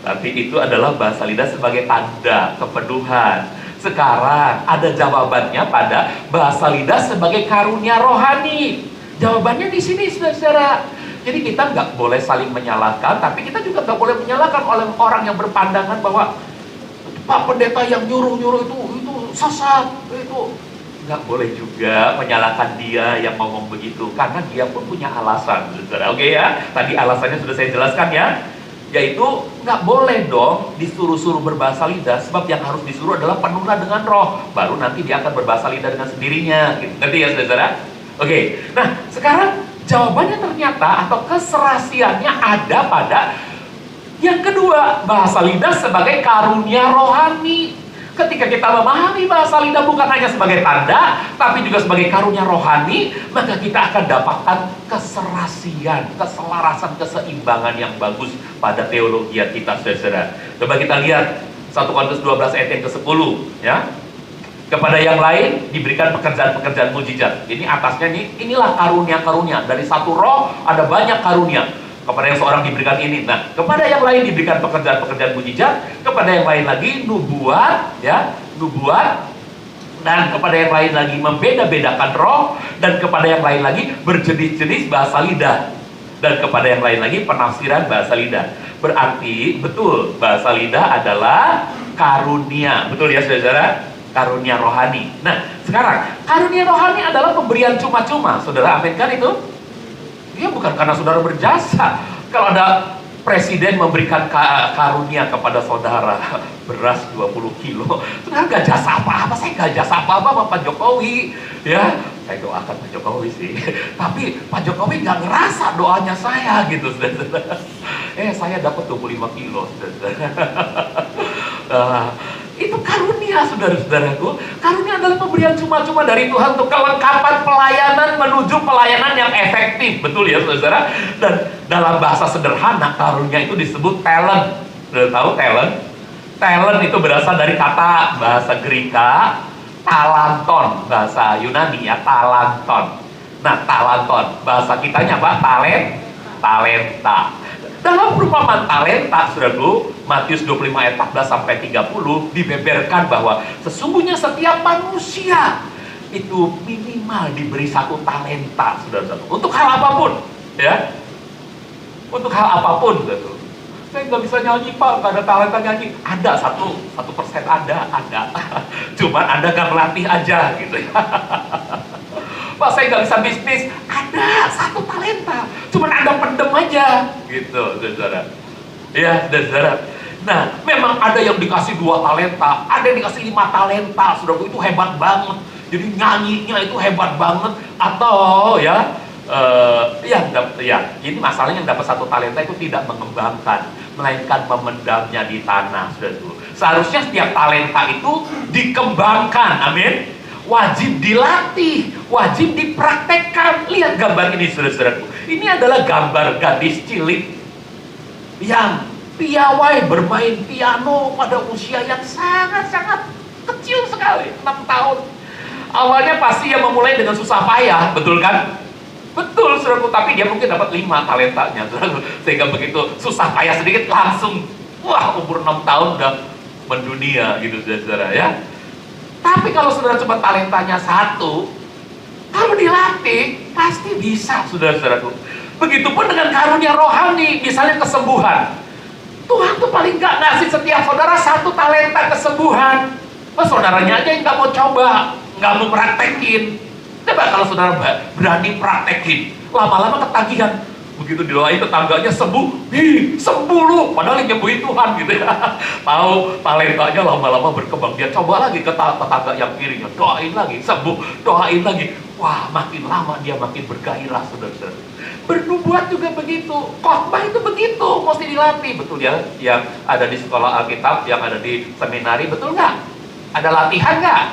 tapi itu adalah bahasa lidah sebagai tanda kepenuhan. Sekarang ada jawabannya pada bahasa lidah sebagai karunia rohani. Jawabannya di sini, saudara. Jadi kita nggak boleh saling menyalahkan, tapi kita juga nggak boleh menyalahkan oleh orang yang berpandangan bahwa Pak Pendeta yang nyuruh-nyuruh itu sesat, itu nggak boleh juga menyalahkan dia yang ngomong begitu, karena dia pun punya alasan, saudara. Oke ya, tadi alasannya sudah saya jelaskan ya, yaitu nggak boleh dong disuruh-suruh berbahasa lidah, sebab yang harus disuruh adalah penuhlah dengan roh, baru nanti dia akan berbahasa lidah dengan sendirinya, gitu. Ngerti ya saudara? Oke, nah sekarang jawabannya ternyata atau keserasiannya ada pada yang kedua, bahasa lidah sebagai karunia rohani. Ketika kita memahami bahasa lidah bukan hanya sebagai tanda, tapi juga sebagai karunia rohani, maka kita akan dapatkan keserasian, keselarasan, keseimbangan yang bagus pada teologi kita, saudara. Coba kita lihat 1 Korintus 12 ayat yang ke-10, ya. Kepada yang lain diberikan pekerjaan-pekerjaan mujizat. Ini atasnya nih, inilah karunia-karunia. Dari satu roh ada banyak karunia. Kepada yang seorang diberikan ini, nah kepada yang lain diberikan pekerjaan-pekerjaan mujizat, kepada yang lain lagi nubuat, ya, nubuat, dan kepada yang lain lagi membeda-bedakan roh, dan kepada yang lain lagi berjenis-jenis bahasa lidah, dan kepada yang lain lagi penafsiran bahasa lidah. Berarti betul bahasa lidah adalah karunia, betul ya saudara? Karunia rohani. Nah sekarang karunia rohani adalah pemberian cuma-cuma, saudara, amin kan itu? Dia bukan karena saudara berjasa. Kalau ada presiden memberikan karunia kepada saudara beras 20 kilo, saudara gak jasa apa-apa. Saya gak jasa apa-apa sama Pak Jokowi, ya. Saya doakan Pak Jokowi sih, tapi Pak Jokowi gak ngerasa doanya saya gitu, saudara. Saya dapat 25 kilo, saudara. Itu karunia, saudara-saudaraku. Karunia adalah pemberian cuma-cuma dari Tuhan untuk kelengkapan pelayanan menuju pelayanan yang efektif. Betul ya, saudara? Dan dalam bahasa sederhana, karunia itu disebut talent. Sudah tahu talent? Talent itu berasal dari kata bahasa Greka talanton, bahasa Yunani ya, talanton. Nah, talanton, bahasa kitanya apa? Talenta. Dalam perumpamaan talenta, saudaraku, Matius 25 ayat 14 sampai 30 dibeberkan bahwa sesungguhnya setiap manusia itu minimal diberi 1 talenta, saudara-saudara. Untuk hal apapun, ya. Untuk hal apapun, saudara. Saya nggak bisa nyanyi, Pak, nggak ada talenta nyanyi. Ada 1% ada. Cuman Anda nggak melatih aja, gitu ya. Pak, saya nggak bisa bisnis. Ada 1 talenta, cuman Anda pendem aja, gitu, saudara. Ya, saudara. Nah, memang ada yang dikasih 2 talenta, ada yang dikasih 5 talenta, saudara, itu hebat banget. Jadi nyanyinya itu hebat banget. Atau ya, ini masalahnya yang dapat 1 talenta itu tidak mengembangkan, melainkan memendamnya di tanah, saudara. Seharusnya setiap talenta itu dikembangkan, amin. Wajib dilatih, wajib dipraktekkan. Lihat gambar ini, saudara-saudaraku. Ini adalah gambar gadis cilik yang piawai bermain piano pada usia yang sangat-sangat kecil sekali, 6 tahun. Awalnya pasti dia memulai dengan susah payah, betul kan? Betul, saudaraku, tapi dia mungkin dapat 5 talentanya, saudaraku. Sehingga begitu susah payah sedikit langsung, wah, umur 6 tahun udah mendunia gitu, saudara-saudara ya. Tapi kalau saudara cuma talentanya 1, kalau dilatih pasti bisa, saudara-saudaraku. Begitupun dengan karunia rohani, misalnya kesembuhan. Tuhan tuh paling nggak ngasih setiap saudara 1 talenta kesembuhan. Saudaranya aja yang nggak mau coba, nggak mau praktekin. Coba kalau saudara berani praktekin, lama-lama ketagihan. Begitu didoain tetangganya sembuh, sembuh lu, padahal yang nyembuhin Tuhan gitu ya. Tahu talentanya lama-lama berkembang, dia coba lagi ke tetangga yang kirinya, doain lagi, sembuh, doain lagi. Wah, makin lama dia makin bergairah, saudara-saudara. Bernubuat juga begitu, khotbah itu begitu, mesti dilatih, betul ya? Yang ada di sekolah Alkitab, yang ada di seminari, betul nggak? Ada latihan nggak?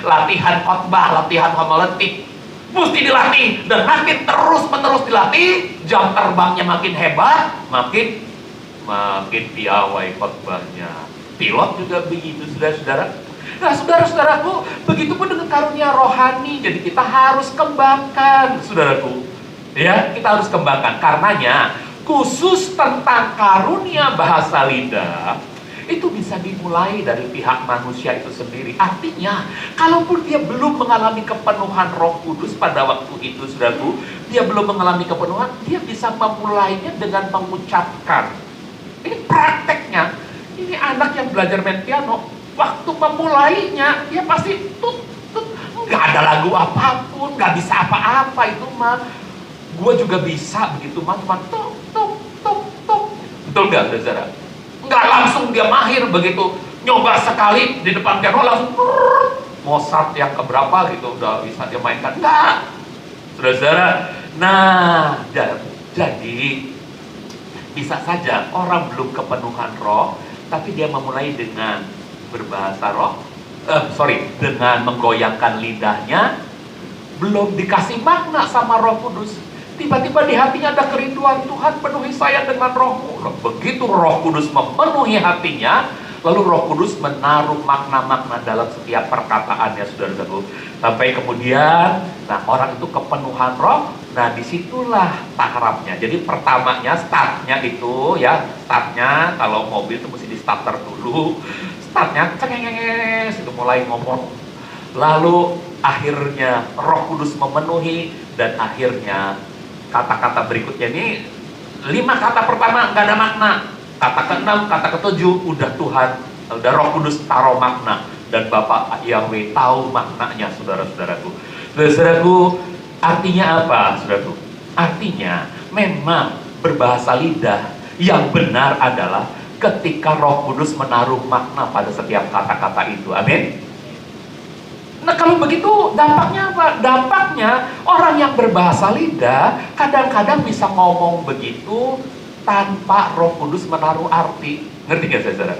Latihan khotbah, latihan homiletik, mesti dilatih, dan makin terus-menerus dilatih, jam terbangnya makin hebat, makin piawai khotbahnya. Pilot juga begitu, saudara-saudara. Nah, saudara-saudaraku, begitu pun dengan karunia rohani. Jadi kita harus kembangkan, saudaraku. Ya, kita harus kembangkan. Karenanya, khusus tentang karunia bahasa lidah, itu bisa dimulai dari pihak manusia itu sendiri. Artinya, kalaupun dia belum mengalami kepenuhan Roh Kudus pada waktu itu, saudaraku, dia belum mengalami kepenuhan, dia bisa memulainya dengan mengucapkan. Ini prakteknya. Ini anak yang belajar main piano, waktu memulainya, dia pasti Gak ada lagu apapun, gak bisa apa-apa itu mah. Gue juga bisa begitu mah, cuma tuk tuk tuk tuk. Betul gak saudara? Nggak langsung dia mahir begitu. Nyoba sekali di depan piano langsung Mozart yang keberapa gitu udah bisa dia mainkan. Enggak, saudara. Nah, jadi bisa saja orang belum kepenuhan roh, tapi dia memulai dengan berbahasa roh, dengan menggoyangkan lidahnya, belum dikasih makna sama Roh Kudus. Tiba-tiba di hatinya ada kerinduan, Tuhan penuhi saya dengan roh-Mu. Begitu Roh Kudus memenuhi hatinya, lalu Roh Kudus menaruh makna-makna dalam setiap perkataannya, saudara-saudaraku. Sampai kemudian, nah orang itu kepenuhan roh, nah disitulah taharapnya. Jadi pertamanya, startnya itu ya, startnya kalau mobil itu mesti di starter dulu. Startnya cengenges, itu mulai ngomong. Lalu akhirnya Roh Kudus memenuhi, dan akhirnya kata-kata berikutnya ini 5 kata pertama nggak ada makna. Kata ke-6, kata ke-7 udah Tuhan, udah Roh Kudus taruh makna, dan Bapak Yahweh tahu maknanya, saudara-saudaraku. Saudaraku, artinya apa, saudaraku? Artinya memang berbahasa lidah yang benar adalah ketika Roh Kudus menaruh makna pada setiap kata-kata itu. Amin. Nah kalau begitu dampaknya apa? Dampaknya orang yang berbahasa lidah kadang-kadang bisa ngomong begitu tanpa Roh Kudus menaruh arti. Ngerti gak saudara?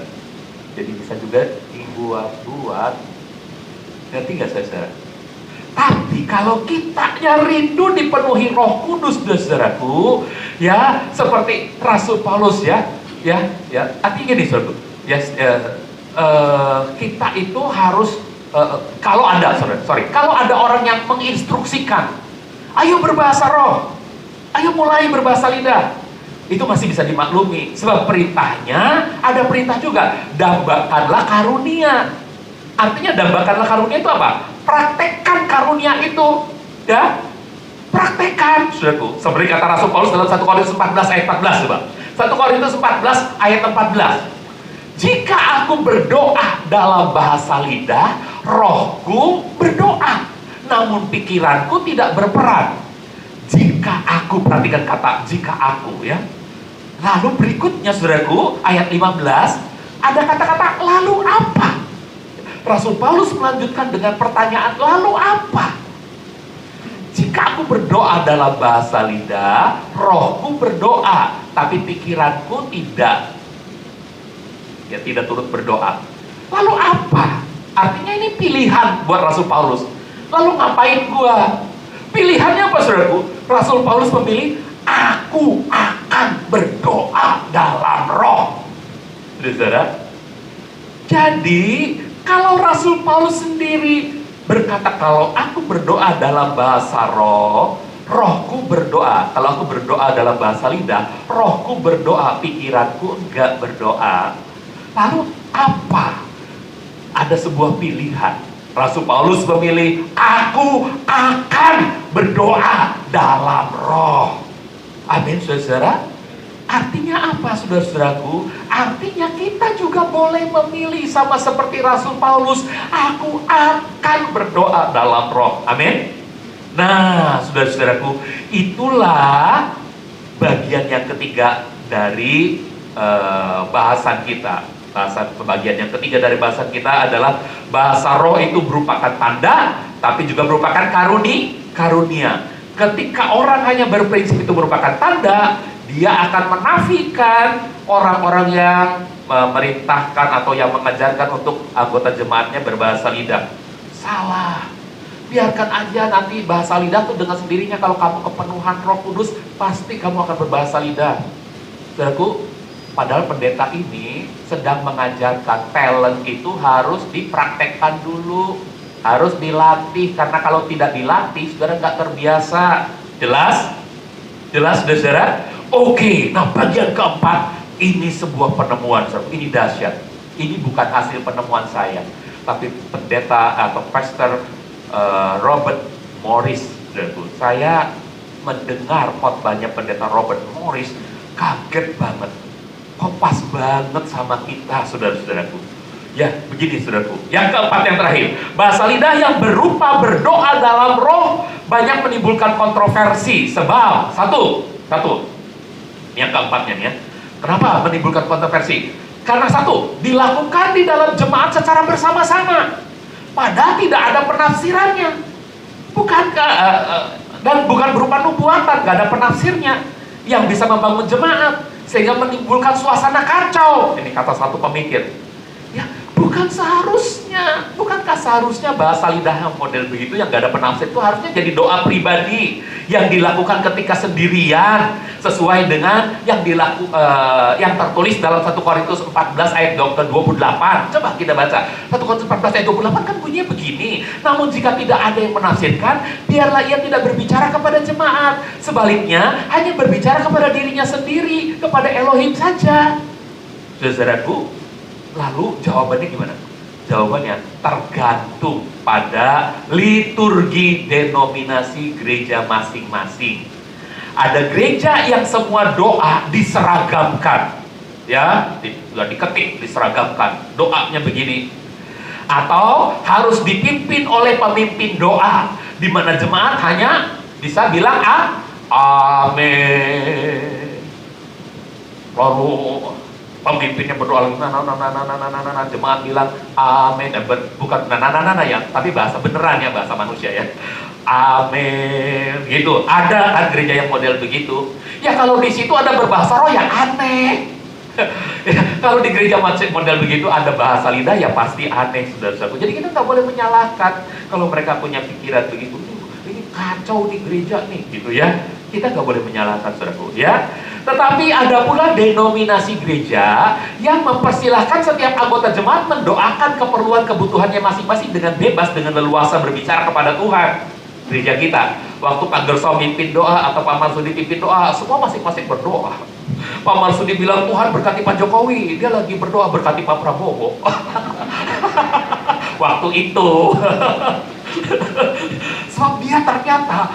Jadi bisa juga dibuat-buat. Ngerti gak saudara? Tapi kalau kitanya rindu dipenuhi Roh Kudus, saudaraku, ya seperti Rasul Paulus ya, artinya gini saudaraku, kita itu harus kalau ada orang yang menginstruksikan, ayo berbahasa roh, ayo mulai berbahasa lidah, itu masih bisa dimaklumi, sebab perintahnya ada perintah juga, dambakanlah karunia. Artinya dambakanlah karunia itu apa? Praktekkan karunia itu, ya, praktekkan, saudaraku. Seperti kata Rasul Paulus dalam 1 Korintus 14 ayat 14, coba. 1 Korintus 14 ayat 14. Jika aku berdoa dalam bahasa lidah, rohku berdoa, namun pikiranku tidak berperan. Jika aku, perhatikan kata jika aku ya. Lalu berikutnya saudaraku, ayat 15, ada kata-kata lalu apa? Rasul Paulus melanjutkan dengan pertanyaan, lalu apa? Jika aku berdoa dalam bahasa lidah, rohku berdoa, tapi pikiranku tidak turut berdoa. Lalu apa? Artinya ini pilihan buat Rasul Paulus. Lalu ngapain gua? Pilihannya apa saudaraku? Rasul Paulus memilih, aku akan berdoa dalam roh. Saudara? Jadi kalau Rasul Paulus sendiri berkata, kalau aku berdoa dalam bahasa roh, rohku berdoa. Kalau aku berdoa dalam bahasa lidah, rohku berdoa, pikiranku enggak berdoa. Lalu apa? Ada sebuah pilihan. Rasul Paulus memilih, aku akan berdoa dalam roh. Amin, saudara. Artinya apa, saudara-saudaraku? Artinya kita juga boleh memilih sama seperti Rasul Paulus, aku akan berdoa dalam roh. Amin. Nah, saudara-saudaraku, itulah bagian yang ketiga dari bahasan kita. Bagian yang ketiga dari bahasan kita adalah bahasa roh itu merupakan tanda, tapi juga merupakan karunia. Ketika orang hanya berprinsip itu merupakan tanda, dia akan menafikan orang-orang yang memerintahkan atau yang mengajarkan untuk anggota jemaatnya berbahasa lidah. Salah. Biarkan aja nanti bahasa lidah tuh dengan sendirinya. Kalau kamu kepenuhan Roh Kudus, pasti kamu akan berbahasa lidah. Saudaraku, padahal pendeta ini sedang mengajarkan talent itu harus dipraktekkan dulu, harus dilatih, karena kalau tidak dilatih, saudara nggak terbiasa. Jelas? Jelas, saudara? Oke, nah bagian keempat, ini sebuah penemuan, ini dahsyat. Ini bukan hasil penemuan saya, tapi pendeta atau pastor Robert Morris. Saya mendengar khotbahnya pendeta Robert Morris, kaget banget. Kok pas banget sama kita, saudara-saudaraku. Ya, begini saudaraku. Yang keempat, yang terakhir, bahasa lidah yang berupa berdoa dalam roh banyak menimbulkan kontroversi. Sebab satu, yang keempatnya nih ya. Kenapa menimbulkan kontroversi? Karena satu, dilakukan di dalam jemaat secara bersama-sama, padahal tidak ada penafsirannya. Dan bukan berupa nubuatan, gak ada penafsirnya yang bisa membangun jemaat sehingga menimbulkan suasana kacau. Ini kata satu pemikir. Ya, bukankah seharusnya bahasa lidah yang model begitu yang gak ada penafsir itu harusnya jadi doa pribadi yang dilakukan ketika sendirian sesuai dengan yang tertulis dalam 1 Korintus 14 ayat 28. Coba kita baca 1 Korintus 14 ayat 28, kan bunyinya begini. Namun jika tidak ada yang menafsirkan, biarlah ia tidak berbicara kepada jemaat, sebaliknya hanya berbicara kepada dirinya sendiri, kepada Elohim saja. Saudaraku, lalu jawabannya gimana? Jawabannya tergantung pada liturgi denominasi gereja masing-masing. Ada gereja yang semua doa diseragamkan, ya, sudah diketik, diseragamkan. Doanya begini. Atau harus dipimpin oleh pemimpin doa, di mana jemaat hanya bisa bilang amin. Lalu pemimpinnya berdoa lagi, jemaat bilang amin, bukan ya, tapi bahasa beneran ya, bahasa manusia ya, amin, gitu. Ada kan gereja yang model begitu. Ya kalau di situ ada berbahasa roh ya aneh. Ya, kalau di gereja model begitu ada bahasa lidah ya pasti aneh, saudara-saudaraku. Jadi kita nggak boleh menyalahkan kalau mereka punya pikiran begitu. Ini kacau di gereja nih, gitu ya. Kita nggak boleh menyalahkan, saudaraku, ya. Tetapi ada pula denominasi gereja yang mempersilahkan setiap anggota jemaat mendoakan keperluan kebutuhannya masing-masing dengan bebas, dengan leluasa berbicara kepada Tuhan. Gereja kita, waktu Pak Gerso mimpin doa atau Pak Marsudi pimpin doa, semua masing-masing berdoa. Pak Marsudi bilang, Tuhan berkati Pak Jokowi, dia lagi berdoa berkati Pak Prabowo. Waktu itu. Sebab dia ternyata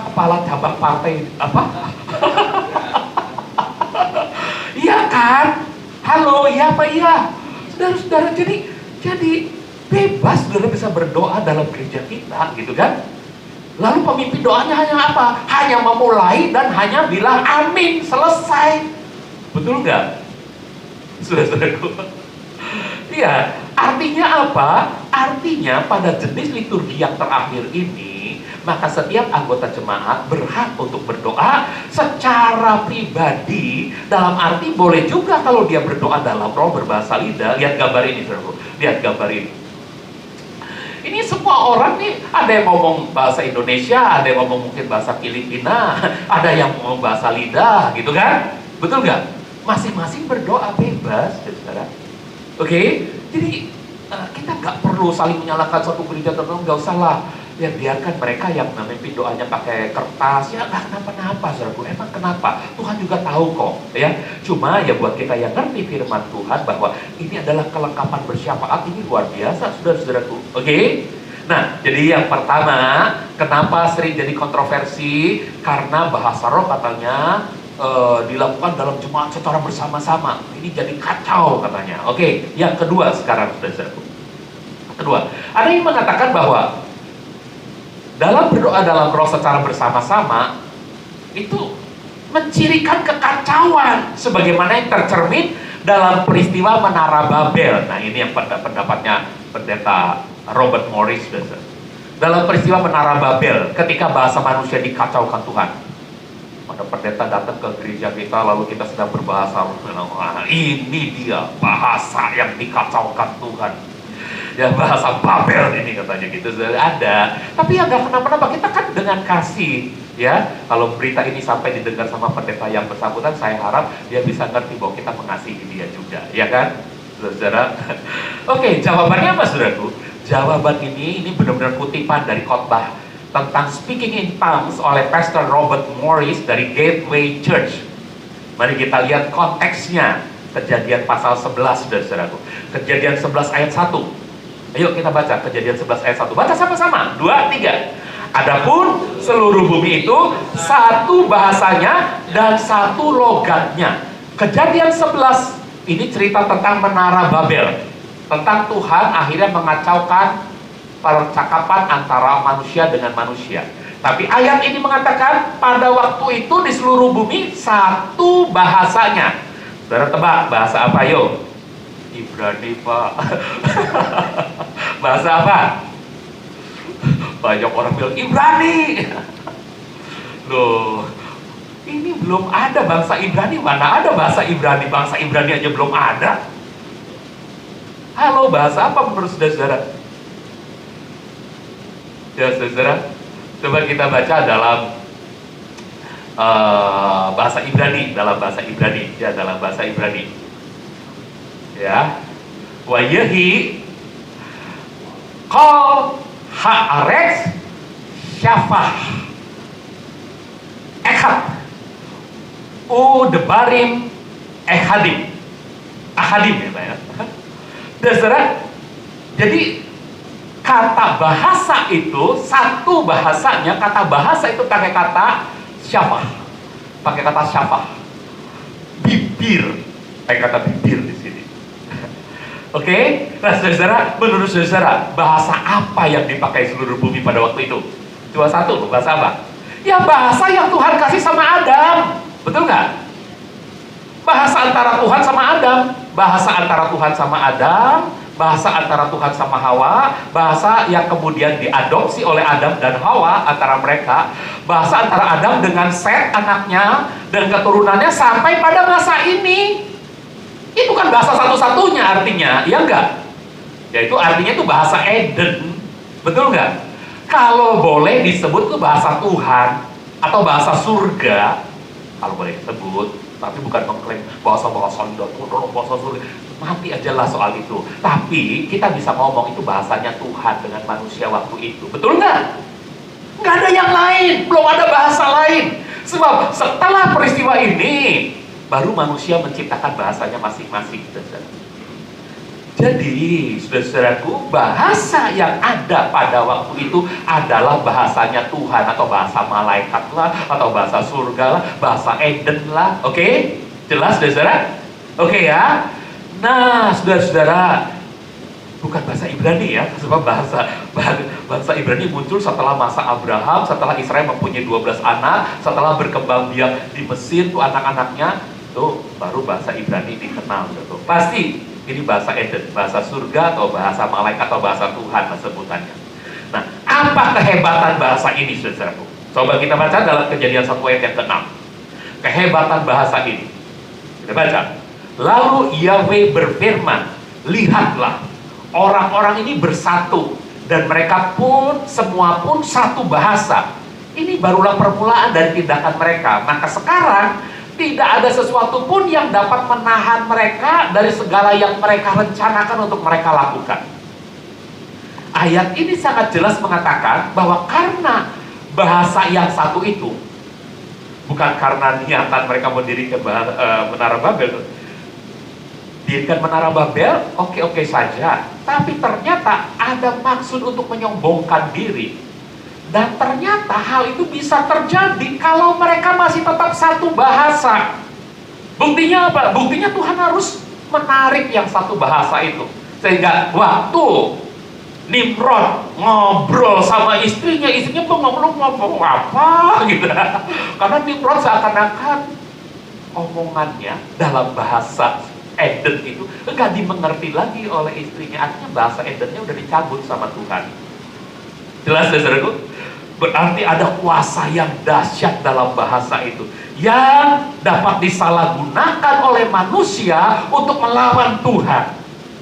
kepala cabang partai iya kan? Halo, iya apa iya? Saudara-saudara, jadi bebas saudara bisa berdoa dalam gereja kita, gitu kan? Lalu pemimpin doanya hanya apa? Hanya memulai dan hanya bilang amin, selesai. Betul nggak? Saudara-saudaraku. Iya, artinya apa? Artinya pada jenis liturgi yang terakhir ini, maka setiap anggota jemaat berhak untuk berdoa secara pribadi. Dalam arti boleh juga kalau dia berdoa dalam roh berbahasa lidah. Lihat gambar ini, saudara. Lihat gambar ini. Ini semua orang nih, ada yang ngomong bahasa Indonesia, ada yang ngomong mungkin bahasa Filipina, ada yang ngomong bahasa lidah, gitu kan? Betul nggak? Masing-masing berdoa bebas, saudara. Oke, jadi kita nggak perlu saling menyalahkan satu gereja tertentu, nggak usah lah. Ya biarkan mereka yang memimpin doanya pakai kertas, ya nggak kenapa-napa, saudaraku. Emang kenapa? Tuhan juga tahu kok, ya. Cuma ya buat kita yang ngerti firman Tuhan bahwa ini adalah kelengkapan bersyafaat, ini luar biasa, saudara-saudaraku. Oke? Nah, jadi yang pertama, kenapa sering jadi kontroversi? Karena bahasa roh katanya dilakukan dalam jemaat secara bersama-sama. Ini jadi kacau katanya. Oke, yang kedua sekarang, saudara-saudaraku. Kedua, ada yang mengatakan bahwa dalam berdoa dalam roh secara bersama-sama itu mencirikan kekacauan sebagaimana yang tercermin dalam peristiwa Menara Babel. Nah, ini yang pendapatnya pendeta Robert Morris. Dalam peristiwa Menara Babel, ketika bahasa manusia dikacaukan Tuhan, ada pendeta datang ke gereja kita, lalu kita sedang berbahasa, ini dia bahasa yang dikacaukan Tuhan. Ya bahasa Babel ini katanya gitu. Ada, tapi ya nggak kenapa-napa. Kita kan dengan kasih, ya. Kalau berita ini sampai didengar sama pendeta yang bersangkutan, saya harap dia bisa ngerti bahwa kita mengasihi dia juga, ya kan, saudara. Oke, jawabannya apa, saudaraku? Jawaban ini benar-benar kutipan dari khotbah tentang speaking in tongues oleh Pastor Robert Morris dari Gateway Church. Mari kita lihat konteksnya. Kejadian pasal 11, saudaraku. Kejadian 11 ayat 1. Ayo kita baca Kejadian 11 ayat 1. Baca sama-sama. 2, 3. Adapun seluruh bumi itu satu bahasanya dan satu logatnya. Kejadian 11 Ini cerita tentang Menara Babel, tentang Tuhan akhirnya mengacaukan percakapan antara manusia dengan manusia. Tapi ayat ini mengatakan pada waktu itu di seluruh bumi satu bahasanya. Saudara tebak bahasa apa yuk? Ibrani, Pak. Bahasa apa? Banyak orang bilang Ibrani. Loh, ini belum ada bangsa Ibrani. Mana ada bahasa Ibrani? Bangsa Ibrani aja belum ada. Halo, bahasa apa menurut saudara-saudara? Ya saudara, coba kita baca dalam bahasa Ibrani, dalam bahasa Ibrani. Ya, Wayehi Kol Haaretz Syafah Echad Debarim Ahadim ya Pak ya. Saudara, jadi kata bahasa itu, satu bahasanya, kata bahasa itu pakai kata syafah. Pakai kata syafah. Bibir. Pakai kata bibir di sini. Oke? Nah, saudara, menurut saudara, bahasa apa yang dipakai seluruh bumi pada waktu itu? Cuma satu, bahasa apa? Ya bahasa yang Tuhan kasih sama Adam. Betul nggak? Bahasa antara Tuhan sama Adam. Bahasa antara Tuhan sama Adam, bahasa antara Tuhan sama Hawa, bahasa yang kemudian diadopsi oleh Adam dan Hawa antara mereka, bahasa antara Adam dengan Set anaknya dan keturunannya sampai pada masa ini. Itu kan bahasa satu-satunya artinya, iya enggak? Yaitu artinya itu bahasa Eden, betul nggak? Kalau boleh disebut itu bahasa Tuhan atau bahasa surga, kalau boleh disebut, tapi bukan mengklaim bahasa surga. Mati aja lah soal itu. Tapi kita bisa ngomong itu bahasanya Tuhan dengan manusia waktu itu. Betul nggak? Nggak ada yang lain. Belum ada bahasa lain. Sebab setelah peristiwa ini, baru manusia menciptakan bahasanya masing-masing. Jadi, saudara-saudaraku, bahasa yang ada pada waktu itu adalah bahasanya Tuhan, atau bahasa malaikat lah, atau bahasa surga lah, bahasa Eden lah. Oke? Jelas, saudara? Oke ya? Nah, saudara-saudara, bukan bahasa Ibrani ya, sebab bahasa Ibrani muncul setelah masa Abraham, setelah Israel mempunyai 12 anak, setelah berkembang biak di Mesir tuh anak-anaknya, tuh baru bahasa Ibrani dikenal gitu. Pasti ini bahasa Eden, bahasa surga atau bahasa malaikat atau bahasa Tuhan sebutannya. Nah, apa kehebatan bahasa ini, saudaraku? Coba kita baca dalam Kejadian 1 ayat yang ke-6. Kehebatan bahasa ini. Kita baca. Lalu Yahweh berfirman, lihatlah, orang-orang ini bersatu dan mereka pun semua pun satu bahasa. Ini barulah permulaan dari tindakan mereka. Maka sekarang tidak ada sesuatu pun yang dapat menahan mereka dari segala yang mereka rencanakan untuk mereka lakukan. Ayat ini sangat jelas mengatakan bahwa karena bahasa yang satu itu, bukan karena niatan mereka mendirikan Menara Babel. Dirikan Menara Babel, oke-oke saja. Tapi ternyata ada maksud untuk menyombongkan diri. Dan ternyata hal itu bisa terjadi kalau mereka masih tetap satu bahasa. Buktinya apa? Buktinya Tuhan harus menarik yang satu bahasa itu. Sehingga waktu Nimrod ngobrol sama istrinya ngomong apa gitu. Karena Nimrod seakan-akan omongannya dalam bahasa Eden itu enggak dimengerti lagi oleh istrinya. Artinya bahasa Edennya udah dicabut sama Tuhan. Jelas, saudaraku? Berarti ada kuasa yang dahsyat dalam bahasa itu yang dapat disalahgunakan oleh manusia untuk melawan Tuhan.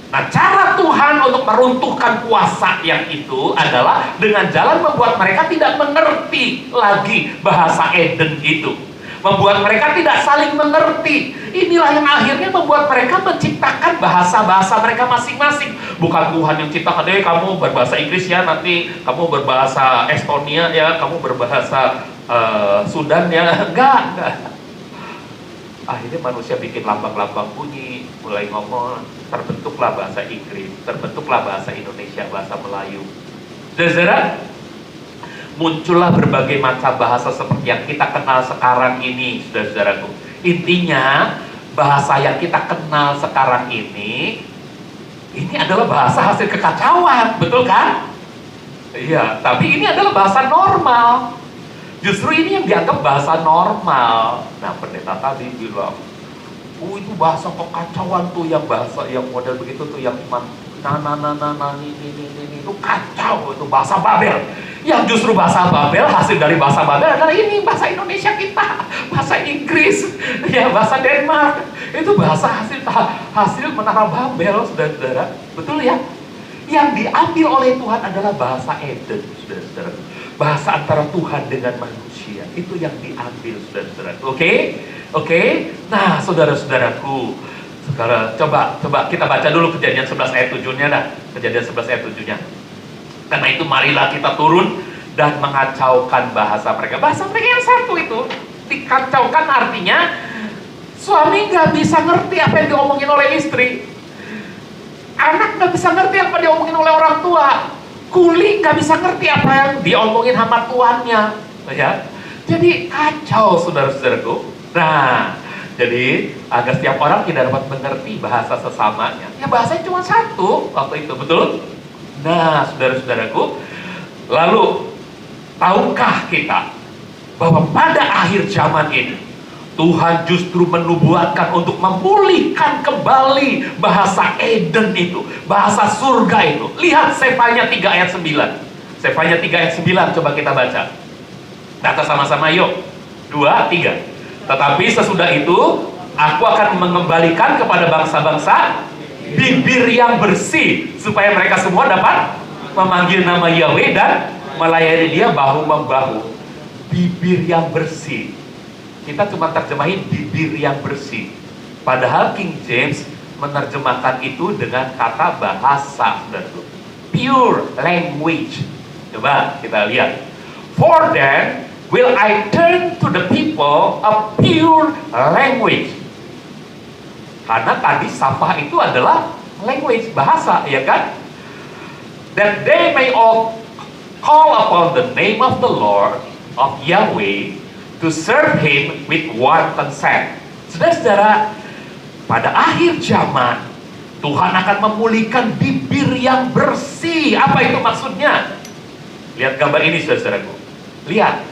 Nah, cara Tuhan untuk meruntuhkan kuasa yang itu adalah dengan jalan membuat mereka tidak mengerti lagi bahasa Eden itu. Membuat mereka tidak saling mengerti. Inilah yang akhirnya membuat mereka menciptakan bahasa-bahasa mereka masing-masing. Bukan Tuhan yang ciptakan, kamu berbahasa Inggris ya, nanti kamu berbahasa Estonia ya, kamu berbahasa Sudan ya. Enggak. Akhirnya manusia bikin lambang-lambang bunyi, mulai ngomong, terbentuklah bahasa Inggris, terbentuklah bahasa Indonesia, bahasa Melayu. Saudara, muncullah berbagai macam bahasa seperti yang kita kenal sekarang ini, saudara-saudaraku. Intinya, bahasa yang kita kenal sekarang ini adalah bahasa hasil kekacauan, betul kan? Iya, tapi ini adalah bahasa normal. Justru ini yang dianggap bahasa normal. Nah, pendeta tadi bilang, oh itu bahasa kekacauan tuh, yang bahasa yang model begitu tuh, yang ini itu kacau, itu bahasa Babel. Yang justru bahasa Babel, hasil dari bahasa Babel adalah ini bahasa Indonesia kita, bahasa Inggris, ya bahasa Denmark. Itu bahasa hasil menara Babel, saudara-saudara. Betul ya? Yang diambil oleh Tuhan adalah bahasa Eden, saudara-saudara. Bahasa antara Tuhan dengan manusia. Itu yang diambil, saudara-saudara. Oke? Nah, saudara-saudaraku, sekarang coba kita baca dulu Kejadian 11 ayat 7-nya dah. Kejadian 11 ayat 7-nya. Karena itu marilah kita turun dan mengacaukan bahasa mereka. Bahasa mereka yang satu itu dikacaukan, artinya suami nggak bisa ngerti apa yang diomongin oleh istri, anak nggak bisa ngerti apa yang diomongin oleh orang tua, kuli nggak bisa ngerti apa yang diomongin sama tuannya, ya. Jadi kacau, saudara-saudaraku. Nah, jadi agar setiap orang tidak dapat mengerti bahasa sesamanya, ya bahasanya cuma satu waktu itu, betul? Nah, saudara-saudaraku, lalu tahukah kita bahwa pada akhir zaman ini Tuhan justru menubuatkan untuk memulihkan kembali bahasa Eden itu, bahasa surga itu. Lihat Sefanya 3 ayat 9. Sefanya 3 ayat 9, coba kita baca. Kata sama-sama, yuk. 2, 3. Tetapi sesudah itu aku akan mengembalikan kepada bangsa-bangsa bibir yang bersih, supaya mereka semua dapat memanggil nama Yahweh dan melayani Dia bahu-membahu. Bibir yang bersih. Kita cuma terjemahin bibir yang bersih. Padahal King James menerjemahkan itu dengan kata bahasa, saudaraku. Pure language. Coba kita lihat. For then will I turn to the people a pure language. Karena tadi safah itu adalah language, bahasa, ya kan? That they may all call upon the name of the Lord, of Yahweh, to serve Him with one consent. Saudara-saudara, pada akhir zaman Tuhan akan memulihkan bibir yang bersih. Apa itu maksudnya? Lihat gambar ini, saudara-saudaraku. Lihat,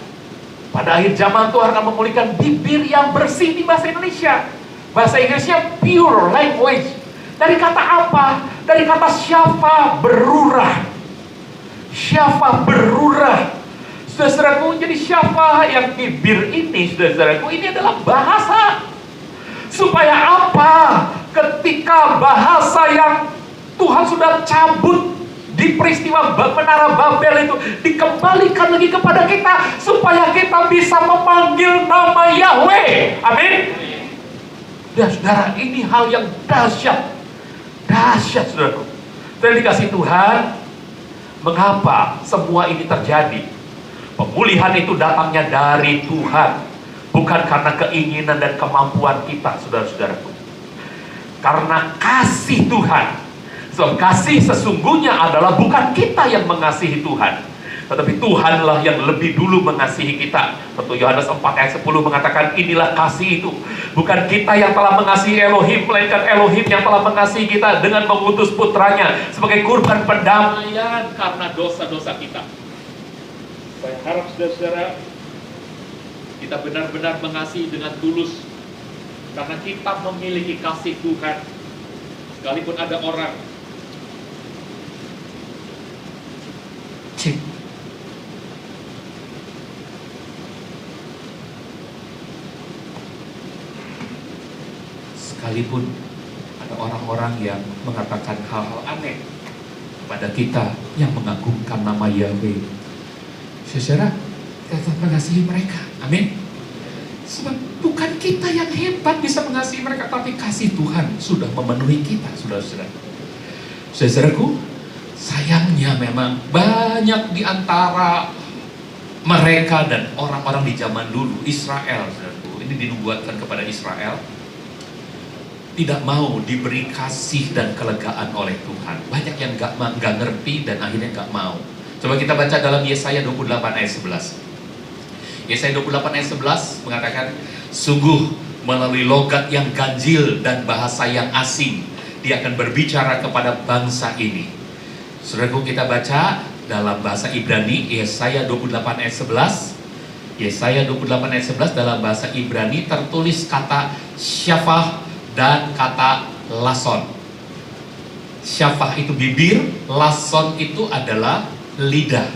pada akhir zaman Tuhan akan memulihkan bibir yang bersih di bahasa Indonesia. Bahasa Inggrisnya pure language. Dari kata apa? Dari kata syafa, berurah. Syafa, berurah. Saudara-saudaraku, jadi syafa yang bibir ini, saudara-saudaraku, ini adalah bahasa. Supaya apa? Ketika bahasa yang Tuhan sudah cabut di peristiwa menara Babel itu dikembalikan lagi kepada kita, supaya kita bisa memanggil nama Yahweh. Amin. Dan saudara, ini hal yang dahsyat. Dahsyat, saudaraku. Dan dikasih Tuhan, mengapa semua ini terjadi? Pemulihan itu datangnya dari Tuhan, bukan karena keinginan dan kemampuan kita, saudara-saudaraku. Karena kasih Tuhan. So, kasih sesungguhnya adalah bukan kita yang mengasihi Tuhan, tetapi Tuhanlah yang lebih dulu mengasihi kita. 1 Yohanes 4 ayat 10 mengatakan, inilah kasih itu. Bukan kita yang telah mengasihi Elohim, melainkan Elohim yang telah mengasihi kita dengan mengutus putranya sebagai kurban pendamaian karena dosa-dosa kita. Saya harap saudara-saudara, kita benar-benar mengasihi dengan tulus, karena kita memiliki kasih Tuhan. Sekalipun ada orang sekalipun ada orang-orang yang mengatakan hal-hal aneh kepada kita yang mengagungkan nama Yahweh, saudara, tetap mengasihi mereka. Amin. Sebab bukan kita yang hebat bisa mengasihi mereka, tapi kasih Tuhan sudah memenuhi kita, saudara-saudara. Saudaraku, sayangnya memang banyak di antara mereka dan orang-orang di zaman dulu, Israel, saudaraku, ini dinubuatkan kepada Israel, tidak mau diberi kasih dan kelegaan oleh Tuhan. Banyak yang nggak ngerti dan akhirnya nggak mau. Coba kita baca dalam Yesaya 28 ayat 11. Yesaya 28 ayat 11 mengatakan, sungguh melalui logat yang ganjil dan bahasa yang asing, dia akan berbicara kepada bangsa ini. Saudaraku, kita baca dalam bahasa Ibrani, Yesaya 28 ayat 11. Yesaya 28 ayat 11 dalam bahasa Ibrani tertulis kata syafah dan kata lason. Syafah itu bibir, lason itu adalah lidah.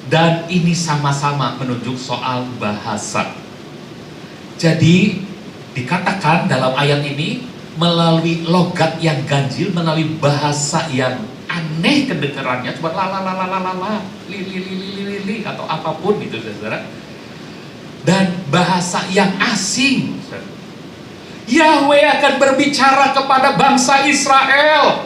Dan ini sama-sama menunjuk soal bahasa. Jadi dikatakan dalam ayat ini melalui logat yang ganjil, melalui bahasa yang aneh kedengarannya, cuma la li atau apapun gitu, saudara. Dan bahasa yang asing. Yahweh akan berbicara kepada bangsa Israel.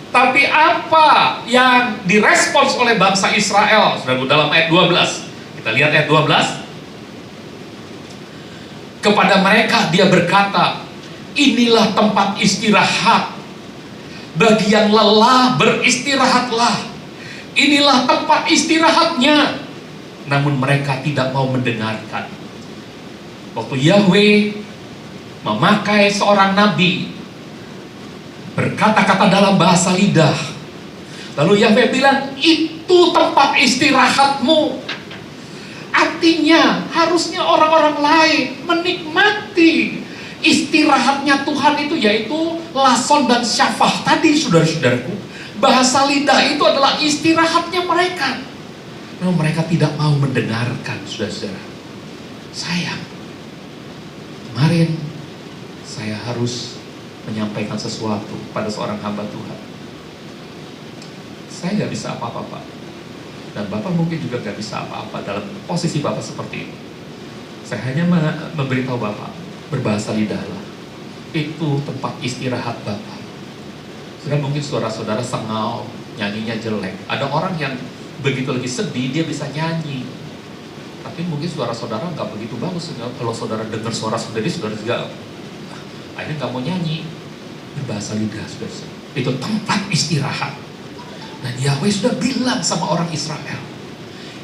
Tapi apa yang direspons oleh bangsa Israel? Saudara, dalam ayat 12. Kita lihat ayat 12. Kepada mereka dia berkata, inilah tempat istirahat. Bagi yang lelah beristirahatlah. Inilah tempat istirahatnya. Namun mereka tidak mau mendengarkan. Waktu Yahweh memakai seorang nabi berkata-kata dalam bahasa lidah, lalu Yahweh bilang, itu tempat istirahatmu. Artinya harusnya orang-orang lain menikmati istirahatnya Tuhan itu, yaitu lason dan syafah tadi, saudara-saudaraku. Bahasa lidah itu adalah istirahatnya mereka. Namun mereka tidak mau mendengarkan, saudara-saudara. Sayang, kemarin saya harus menyampaikan sesuatu pada seorang hamba Tuhan. Saya nggak bisa apa-apa, Pak. Dan Bapak mungkin juga nggak bisa apa-apa dalam posisi Bapak seperti ini. Saya hanya memberitahu Bapak, berbahasa lidahlah. Itu tempat istirahat Bapak. Sekarang mungkin saudara-saudara sengau, nyanyinya jelek. Ada orang yang begitu lagi sedih, dia bisa nyanyi. Tapi mungkin suara-saudara nggak begitu bagus. Kalau saudara dengar suara sendiri, saudara juga akhirnya nggak mau nyanyi. Berbahasa lidah, saudara. Itu tempat istirahat. Dan Yahweh sudah bilang sama orang Israel,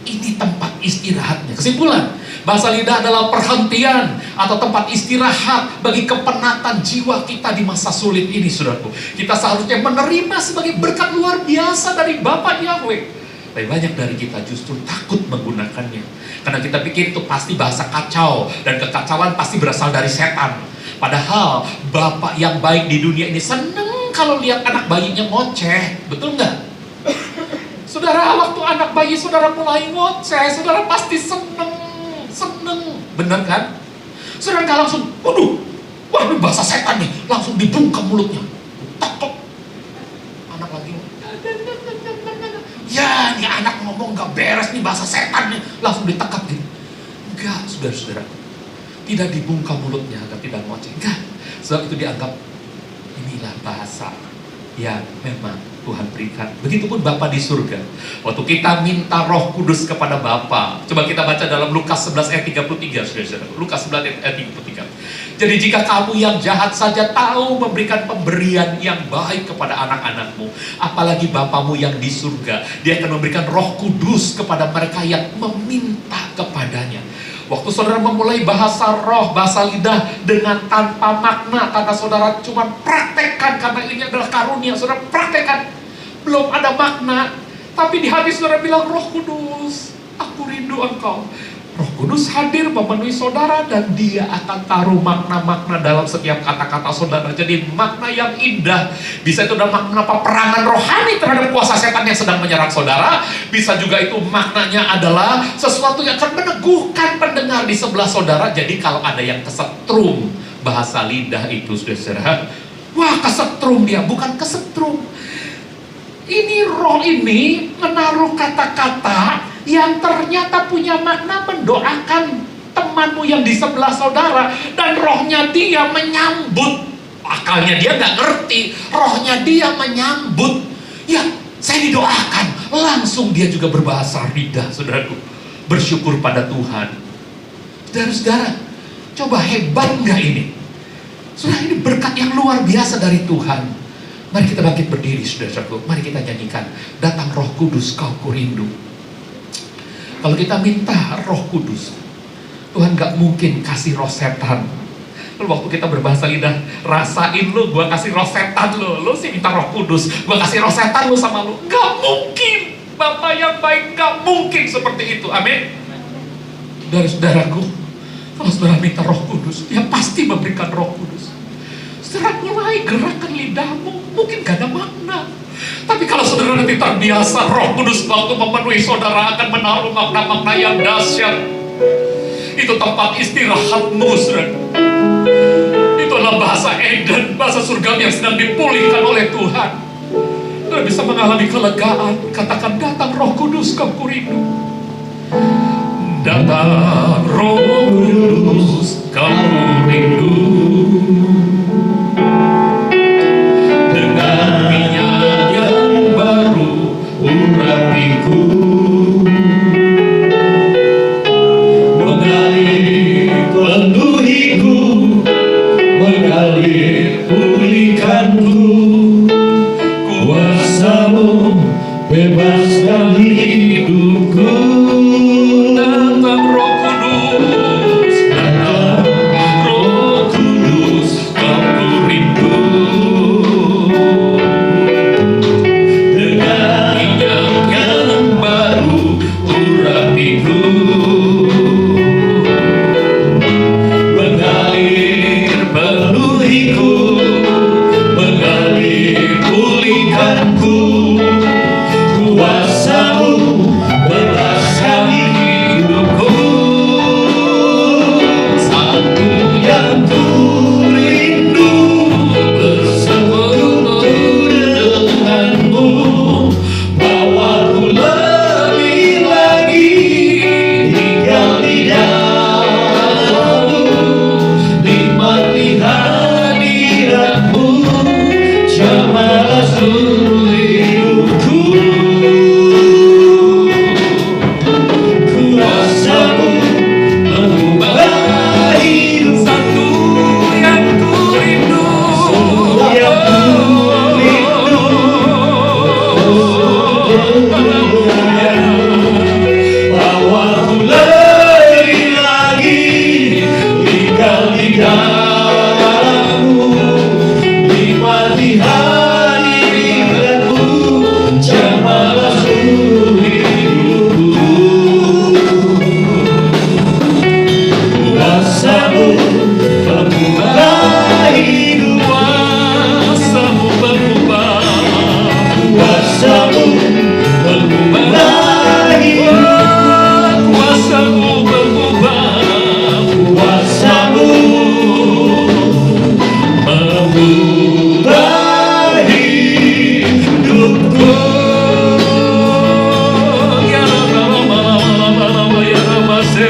ini tempat istirahatnya. Kesimpulan, bahasa lidah adalah perhentian atau tempat istirahat bagi kepenatan jiwa kita di masa sulit ini, saudaraku. Kita seharusnya menerima sebagai berkat luar biasa dari Bapa Yahweh. Tapi banyak dari kita justru takut menggunakannya. Karena kita pikir itu pasti bahasa kacau, dan kekacauan pasti berasal dari setan. Padahal Bapak yang baik di dunia ini seneng kalau lihat anak bayinya ngoceh. Betul nggak? Saudara, waktu anak bayi saudara mulai ngoceh, saudara pasti seneng. Bener kan? Saudara nggak langsung, waduh, wah ini bahasa setan nih, langsung dibungkam mulutnya. Tok. Anak lagi, ya ini anak ngomong nggak beres nih, bahasa setan nih, langsung ditekap gitu. Enggak, saudara-saudara, tidak dibungkam mulutnya agar tidak ngoceh. Enggak, sebab itu dianggap inilah bahasa yang memang Tuhan berikan. Begitupun Bapa di surga. Waktu kita minta Roh Kudus kepada Bapa, coba kita baca dalam Lukas 11 ayat 33, saudara-saudara. Lukas 11 ayat 33. Jadi jika kamu yang jahat saja tahu memberikan pemberian yang baik kepada anak-anakmu, apalagi Bapamu yang di surga, Dia akan memberikan Roh Kudus kepada mereka yang meminta kepadanya. Waktu saudara memulai bahasa roh, bahasa lidah dengan tanpa makna, karena saudara cuma praktekkan, karena ini adalah karunia, saudara praktekkan, belum ada makna, tapi di hati saudara bilang, Roh Kudus, aku rindu Engkau. Roh Kudus hadir memenuhi saudara, dan Dia akan taruh makna-makna dalam setiap kata-kata saudara. Jadi makna yang indah, bisa itu dalam makna peperangan rohani terhadap kuasa setan yang sedang menyerang saudara. Bisa juga itu maknanya adalah sesuatu yang akan meneguhkan pendengar di sebelah saudara. Jadi kalau ada yang kesetrum, bahasa lidah itu, saudara, wah kesetrum dia, bukan kesetrum. Ini roh ini menaruh kata-kata yang ternyata punya makna mendoakan temanmu yang di sebelah saudara, dan rohnya dia menyambut. Akalnya dia nggak ngerti, rohnya dia menyambut. Ya, saya didoakan, langsung dia juga berbahasa lidah, saudaraku. Bersyukur pada Tuhan. Saudara-saudara, coba hebat nggak ini? Saudara, ini berkat yang luar biasa dari Tuhan. Mari kita bangkit berdiri, saudara-saudaraku. Mari kita nyanyikan, datang Roh Kudus kau kurindu. Kalau kita minta Roh Kudus, Tuhan gak mungkin kasih roh setan. Lu waktu kita berbahasa lidah, rasain lu, gua kasih roh setan lu sih minta Roh Kudus, gua kasih roh setan lu sama lu. Gak mungkin, Bapak yang baik, gak mungkin seperti itu, amin. Dari saudaraku, kalau saudara minta Roh Kudus, dia pasti memberikan Roh Kudus. Saudara mulai gerakan lidahmu, mungkin gak ada makna, tapi kalau saudara nanti terbiasa, Roh Kudus waktu memenuhi saudara akan menaruh makna-makna yang dahsyat. Itu tempat istirahatmu, saudara. Itu adalah bahasa Eden, bahasa surgawi yang sedang dipulihkan oleh Tuhan. Saudara bisa mengalami kelegaan. Katakan, datang Roh Kudus, kamu rindu. Datang Roh Kudus, kamu rindu. Dengan minyak yang baru, urapiku. Penuhiku, mengalir pulihkanku, kuasa-Mu bebaskan hidupku. Datang Roh Kudus, datang Roh Kudus, aku rindu. Dengan minyak yang baru, urapiku. Mengalir pulihkanku, kuasa-Mu bebaskan hidupku. Satu yang ku rindu, bersekutu denganmu, bawaku lebih lagi tinggal di dalam-Mu, nikmati hadirat-Mu, jamalah seluruh hidupku. Kuasa-Mu mengubah hidup, Satu yang ku rindu, yang ku rindu. Bawaku lebih lagi tinggal di dalam-Mu, nikmati hadirat-Mu, jamalah seluruh hidupku. Kuasa-Mu mengubah hidup, kuasa-Mu mengubah, kuasa-Mu mengubah hidup, kuasa-Mu mengubah, kuasa-Mu mengubah hidupku. ya lama-lama ya lama se.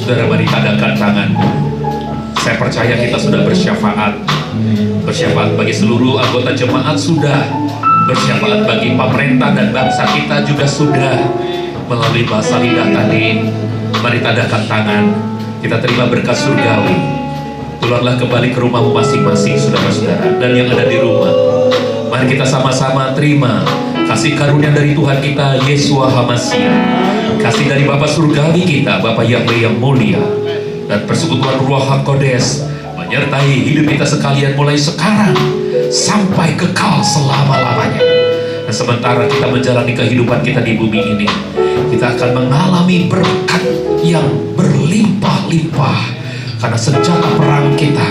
Saudara, mari tadakan tanganmu. Saya percaya kita sudah bersyafaat. Bersyafaat bagi seluruh anggota jemaat sudah. Bersyafaat bagi pemerintah dan bangsa kita juga sudah. Melalui bahasa lidah tadi, mari tadakan tangan. Kita terima berkat surgawi. Keluarlah kembali ke rumahmu masing-masing, saudara-saudara, dan yang ada di rumah. Mari kita sama-sama terima kasih karunia dari Tuhan kita, Yesua HaMasiah. Kasih dari Bapa surgawi kita, Bapa Yahweh yang mulia, dan persekutuan Ruach HaKodes menyertai hidup kita sekalian mulai sekarang sampai kekal selama-lamanya. Dan sementara kita menjalani kehidupan kita di bumi ini, kita akan mengalami berkat yang berlimpah-limpah, karena senjata perang kita,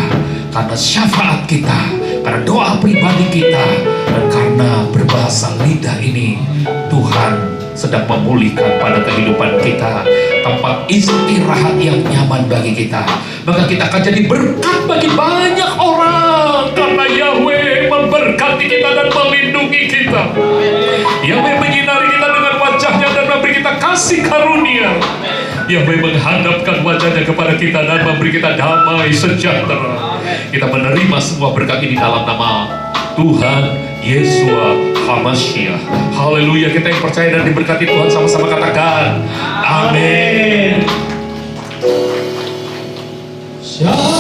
karena syafaat kita, karena doa pribadi kita, dan karena berbahasa lidah ini Tuhan sedang memulihkan pada kehidupan kita tempat istirahat yang nyaman bagi kita. Maka kita akan jadi berkat bagi banyak orang, karena Yahweh memberkati kita dan melindungi kita. Yahweh menyinari kita dengan wajahnya dan memberi kita kasih karunia. Yahweh menghadapkan wajahnya kepada kita dan memberi kita damai sejahtera. Kita menerima semua berkat ini dalam nama Tuhan Yesua HaMashiach. Haleluya. Kita yang percaya dan diberkati Tuhan sama-sama katakan amin. Shalom.